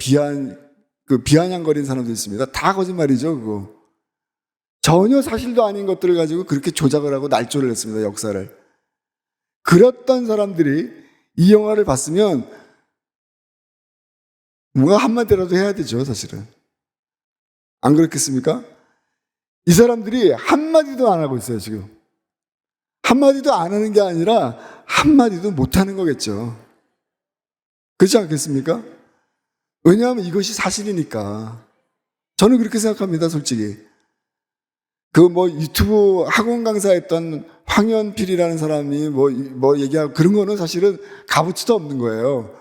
비아냥거린 사람도 있습니다. 다 거짓말이죠, 그거. 전혀 사실도 아닌 것들을 가지고 그렇게 조작을 하고 날조를 했습니다, 역사를. 그랬던 사람들이 이 영화를 봤으면 뭔가 한마디라도 해야 되죠, 사실은. 안 그렇겠습니까? 이 사람들이 한마디도 안 하고 있어요, 지금. 한마디도 안 하는 게 아니라 한마디도 못 하는 거겠죠. 그렇지 않겠습니까? 왜냐하면 이것이 사실이니까. 저는 그렇게 생각합니다, 솔직히. 유튜브 학원 강사했던 황현필이라는 사람이 얘기하고 그런 거는 사실은 값어치도 없는 거예요.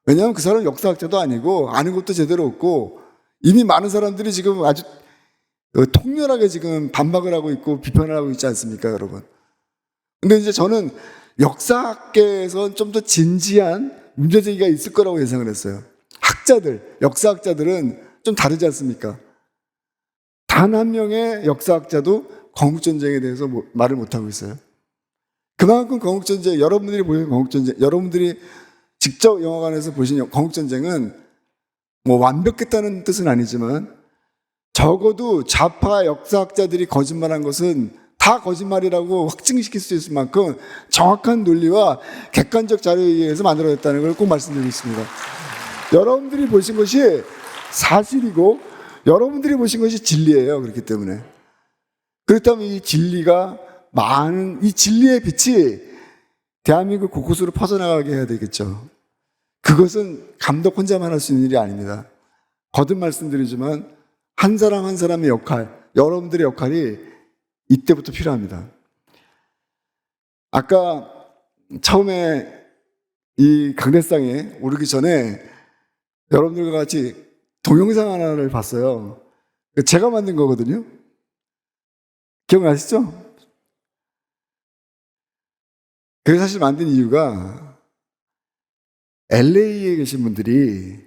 왜냐하면 그 사람은 역사학자도 아니고 아는 것도 제대로 없고 이미 많은 사람들이 지금 아주 통렬하게 지금 반박을 하고 있고 비판을 하고 있지 않습니까, 여러분? 근데 이제 저는 역사학계에서 좀 더 진지한 문제제기가 있을 거라고 예상을 했어요. 역사학자들은 좀 다르지 않습니까? 단 한 명의 역사학자도 건국전쟁에 대해서 말을 못하고 있어요. 그만큼 건국전쟁, 여러분들이 보신 건국전쟁, 여러분들이 직접 영화관에서 보신 건국전쟁은 뭐 완벽했다는 뜻은 아니지만 적어도 좌파 역사학자들이 거짓말한 것은 다 거짓말이라고 확증시킬 수 있을 만큼 정확한 논리와 객관적 자료에 의해서 만들어졌다는 걸 꼭 말씀드리겠습니다. 여러분들이 보신 것이 사실이고 여러분들이 보신 것이 진리예요. 그렇기 때문에. 그렇다면 이 진리의 빛이 대한민국 곳곳으로 퍼져나가게 해야 되겠죠. 그것은 감독 혼자만 할 수 있는 일이 아닙니다. 거듭 말씀드리지만 한 사람 한 사람의 역할, 여러분들의 역할이 이때부터 필요합니다. 아까 처음에 이 강대상에 오르기 전에 여러분들과 같이 동영상 하나를 봤어요. 제가 만든 거거든요. 기억나시죠? 그게 사실 만든 이유가 LA에 계신 분들이,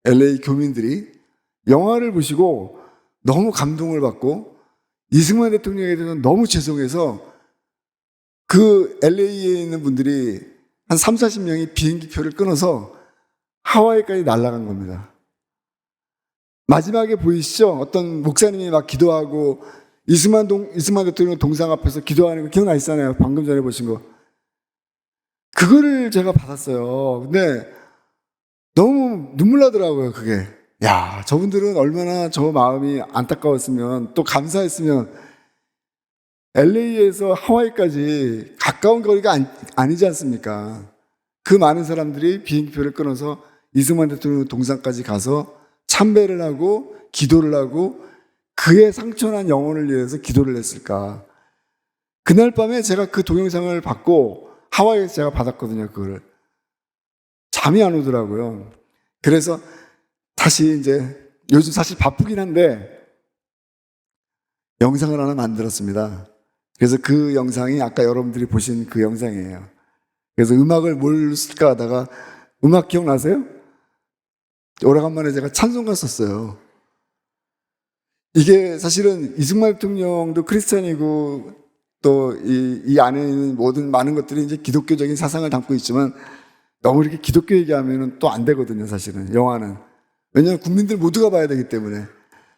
LA 교민들이 영화를 보시고 너무 감동을 받고 이승만 대통령에 대해서 너무 죄송해서 그 LA에 있는 분들이 한 30-40명이 비행기표를 끊어서 하와이까지 날아간 겁니다. 마지막에 보이시죠? 어떤 목사님이 막 기도하고 이승만 대통령 동상 앞에서 기도하는 거 기억나시잖아요. 방금 전에 보신 거. 그거를 제가 받았어요. 근데 너무 눈물 나더라고요, 그게. 야, 저분들은 얼마나 저 마음이 안타까웠으면 또 감사했으면 LA에서 하와이까지 가까운 거리가 아니지 않습니까? 그 많은 사람들이 비행기표를 끊어서 이승만 대통령 동상까지 가서 참배를 하고 기도를 하고 그의 상처난 영혼을 위해서 기도를 했을까. 그날 밤에 제가 그 동영상을 받고 하와이에서 제가 받았거든요, 그거를. 잠이 안 오더라고요. 그래서 다시 이제 요즘 사실 바쁘긴 한데 영상을 하나 만들었습니다. 그래서 그 영상이 아까 여러분들이 보신 그 영상이에요. 그래서 음악을 뭘 쓸까 하다가 음악 기억나세요? 오래간만에 제가 찬송가 썼어요. 이게 사실은 이승만 대통령도 크리스찬이고 또 이 안에 있는 모든 많은 것들이 이제 기독교적인 사상을 담고 있지만 너무 이렇게 기독교 얘기하면 또 안 되거든요, 사실은. 영화는. 왜냐하면 국민들 모두가 봐야 되기 때문에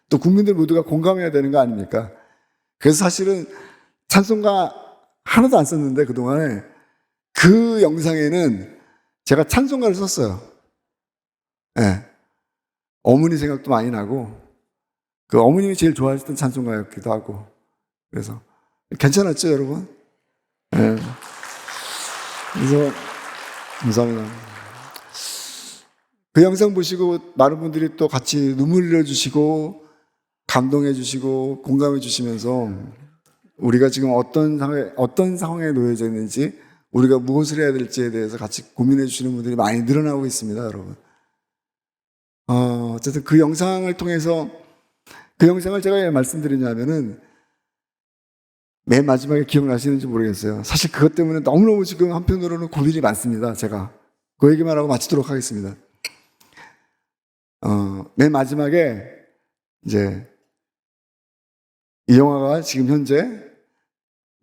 또 국민들 모두가 공감해야 되는 거 아닙니까? 그래서 사실은 찬송가 하나도 안 썼는데 그동안에 그 영상에는 제가 찬송가를 썼어요. 네. 어머니 생각도 많이 나고 그 어머님이 제일 좋아하셨던 찬송가였기도 하고 그래서 괜찮았죠 여러분? 네. 그래서 감사합니다. 그 영상 보시고 많은 분들이 또 같이 눈물 흘려주시고 감동해 주시고 공감해 주시면서 우리가 지금 어떤 상황에 놓여져 있는지 우리가 무엇을 해야 될지에 대해서 같이 고민해 주시는 분들이 많이 늘어나고 있습니다, 여러분. 어쨌든 그 영상을 통해서 그 영상을 제가 왜 말씀드리냐면은 맨 마지막에 기억나시는지 모르겠어요. 사실 그것 때문에 너무너무 지금 한편으로는 고민이 많습니다, 제가. 그 얘기만 하고 마치도록 하겠습니다. 맨 마지막에 이제 이 영화가 지금 현재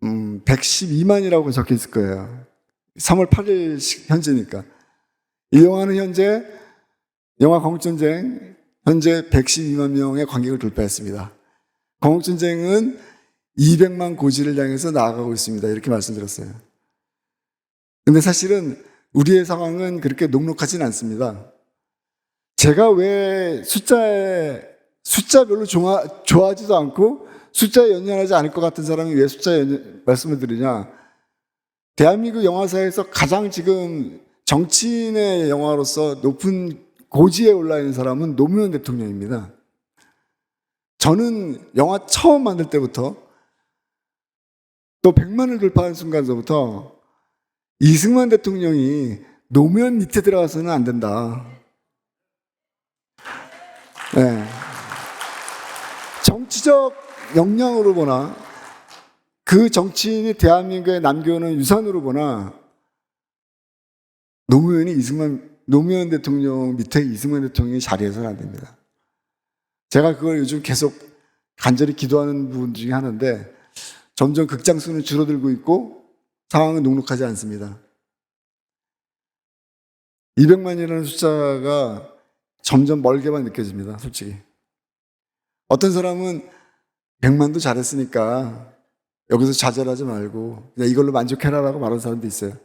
112만이라고 적혀 있을 거예요. 3월 8일 현재니까. 이 영화는 현재 영화 건국전쟁 현재 112만 명의 관객을 돌파했습니다. 건국전쟁은 200만 고지를 향해서 나아가고 있습니다. 이렇게 말씀드렸어요. 근데 사실은 우리의 상황은 그렇게 녹록하진 않습니다. 제가 왜 숫자 별로 좋아하지도 않고 숫자에 연연하지 않을 것 같은 사람이 왜 숫자에 말씀을 드리냐? 대한민국 영화사에서 가장 지금 정치인의 영화로서 높은 고지에 올라 있는 사람은 노무현 대통령입니다. 저는 영화 처음 만들 때부터 또 100만을 돌파한 순간서부터 이승만 대통령이 노무현 밑에 들어가서는 안 된다. 네. 정치적 역량으로 보나 그 정치인이 대한민국에 남겨오는 유산으로 보나 노무현 대통령 밑에 이승만 대통령이 자리해서는 안 됩니다. 제가 그걸 요즘 계속 간절히 기도하는 부분 중에 하나인데 점점 극장 수는 줄어들고 있고 상황은 녹록하지 않습니다. 200만이라는 숫자가 점점 멀게만 느껴집니다, 솔직히. 어떤 사람은 100만도 잘했으니까 여기서 좌절하지 말고 그냥 이걸로 만족해라라고 말하는 사람도 있어요.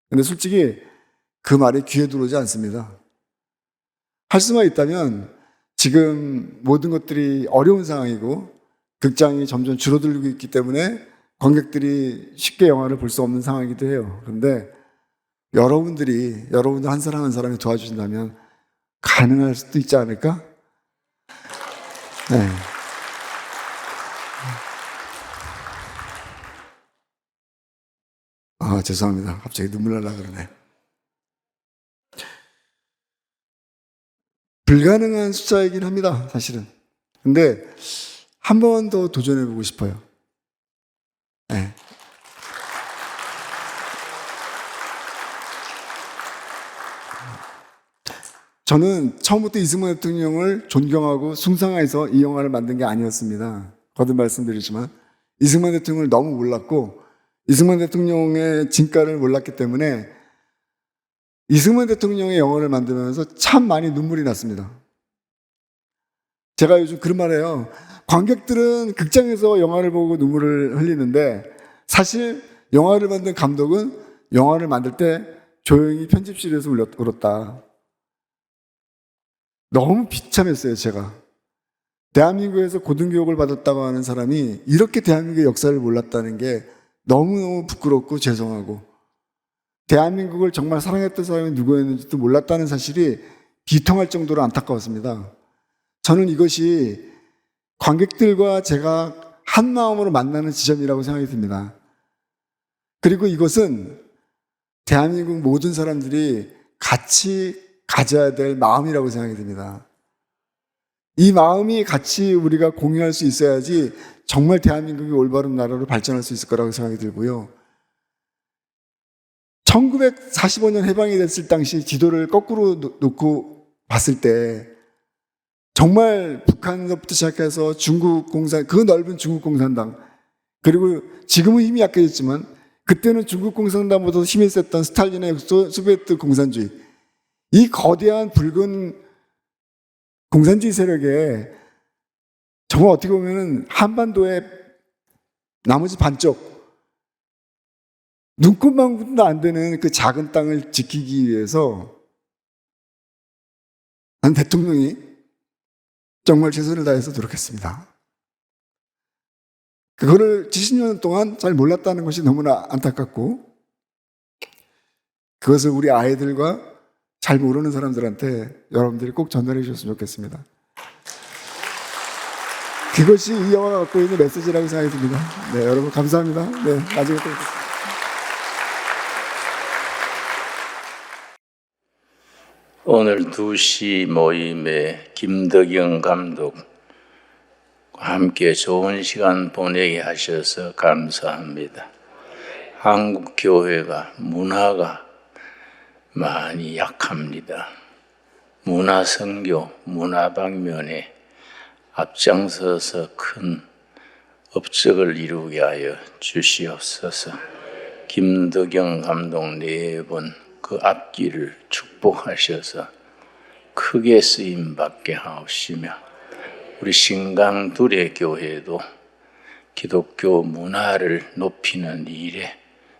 근데 솔직히 그 말이 귀에 들어오지 않습니다. 할 수만 있다면 지금 모든 것들이 어려운 상황이고 극장이 점점 줄어들고 있기 때문에 관객들이 쉽게 영화를 볼 수 없는 상황이기도 해요. 그런데 여러분들 한 사람 한 사람이 도와주신다면 가능할 수도 있지 않을까? 네. 죄송합니다. 갑자기 눈물 날라 그러네. 불가능한 숫자이긴 합니다, 사실은. 근데 한 번 더 도전해보고 싶어요. 네. 저는 처음부터 이승만 대통령을 존경하고 숭상해서 이 영화를 만든 게 아니었습니다. 거듭 말씀드리지만 이승만 대통령을 너무 몰랐고 이승만 대통령의 진가를 몰랐기 때문에 이승만 대통령의 영화를 만들면서 참 많이 눈물이 났습니다. 제가 요즘 그런 말 해요. 관객들은 극장에서 영화를 보고 눈물을 흘리는데 사실 영화를 만든 감독은 영화를 만들 때 조용히 편집실에서 울었다. 너무 비참했어요, 제가. 대한민국에서 고등교육을 받았다고 하는 사람이 이렇게 대한민국의 역사를 몰랐다는 게 너무너무 부끄럽고 죄송하고 대한민국을 정말 사랑했던 사람이 누구였는지도 몰랐다는 사실이 비통할 정도로 안타까웠습니다. 저는 이것이 관객들과 제가 한 마음으로 만나는 지점이라고 생각이 듭니다. 그리고 이것은 대한민국 모든 사람들이 같이 가져야 될 마음이라고 생각이 듭니다. 이 마음이 같이 우리가 공유할 수 있어야지 정말 대한민국이 올바른 나라로 발전할 수 있을 거라고 생각이 들고요. 1945년 해방이 됐을 당시 지도를 거꾸로 놓고 봤을 때 정말 북한으로부터 시작해서 그 넓은 중국 공산당 그리고 지금은 힘이 약해졌지만 그때는 중국 공산당보다 힘이 셌던 스탈린의 소비에트 공산주의 이 거대한 붉은 공산주의 세력에 정말 어떻게 보면 한반도에 나머지 반쪽 눈곱만큼도 안 되는 그 작은 땅을 지키기 위해서 난 대통령이 정말 최선을 다해서 노력했습니다. 그거를 70년 동안 잘 몰랐다는 것이 너무나 안타깝고, 그것을 우리 아이들과 잘 모르는 사람들한테 여러분들이 꼭 전달해 주셨으면 좋겠습니다. 그것이 이 영화가 갖고 있는 메시지라고 생각이 듭니다. 네, 여러분 감사합니다. 네, 나중에 또 뵙겠습니다. 오늘 2시 모임에 김덕영 감독과 함께 좋은 시간 보내게 하셔서 감사합니다. 한국 교회가 문화가 많이 약합니다. 문화 선교, 문화 방면에 앞장서서 큰 업적을 이루게 하여 주시옵소서. 김덕영 감독 4번 그 앞길을 축복하셔서 크게 쓰임받게 하옵시며, 우리 신강 둘의 교회도 기독교 문화를 높이는 일에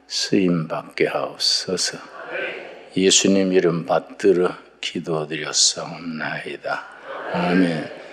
쓰임받게 하옵소서. 예수님 이름 받들어 기도드렸사옵나이다. 아멘.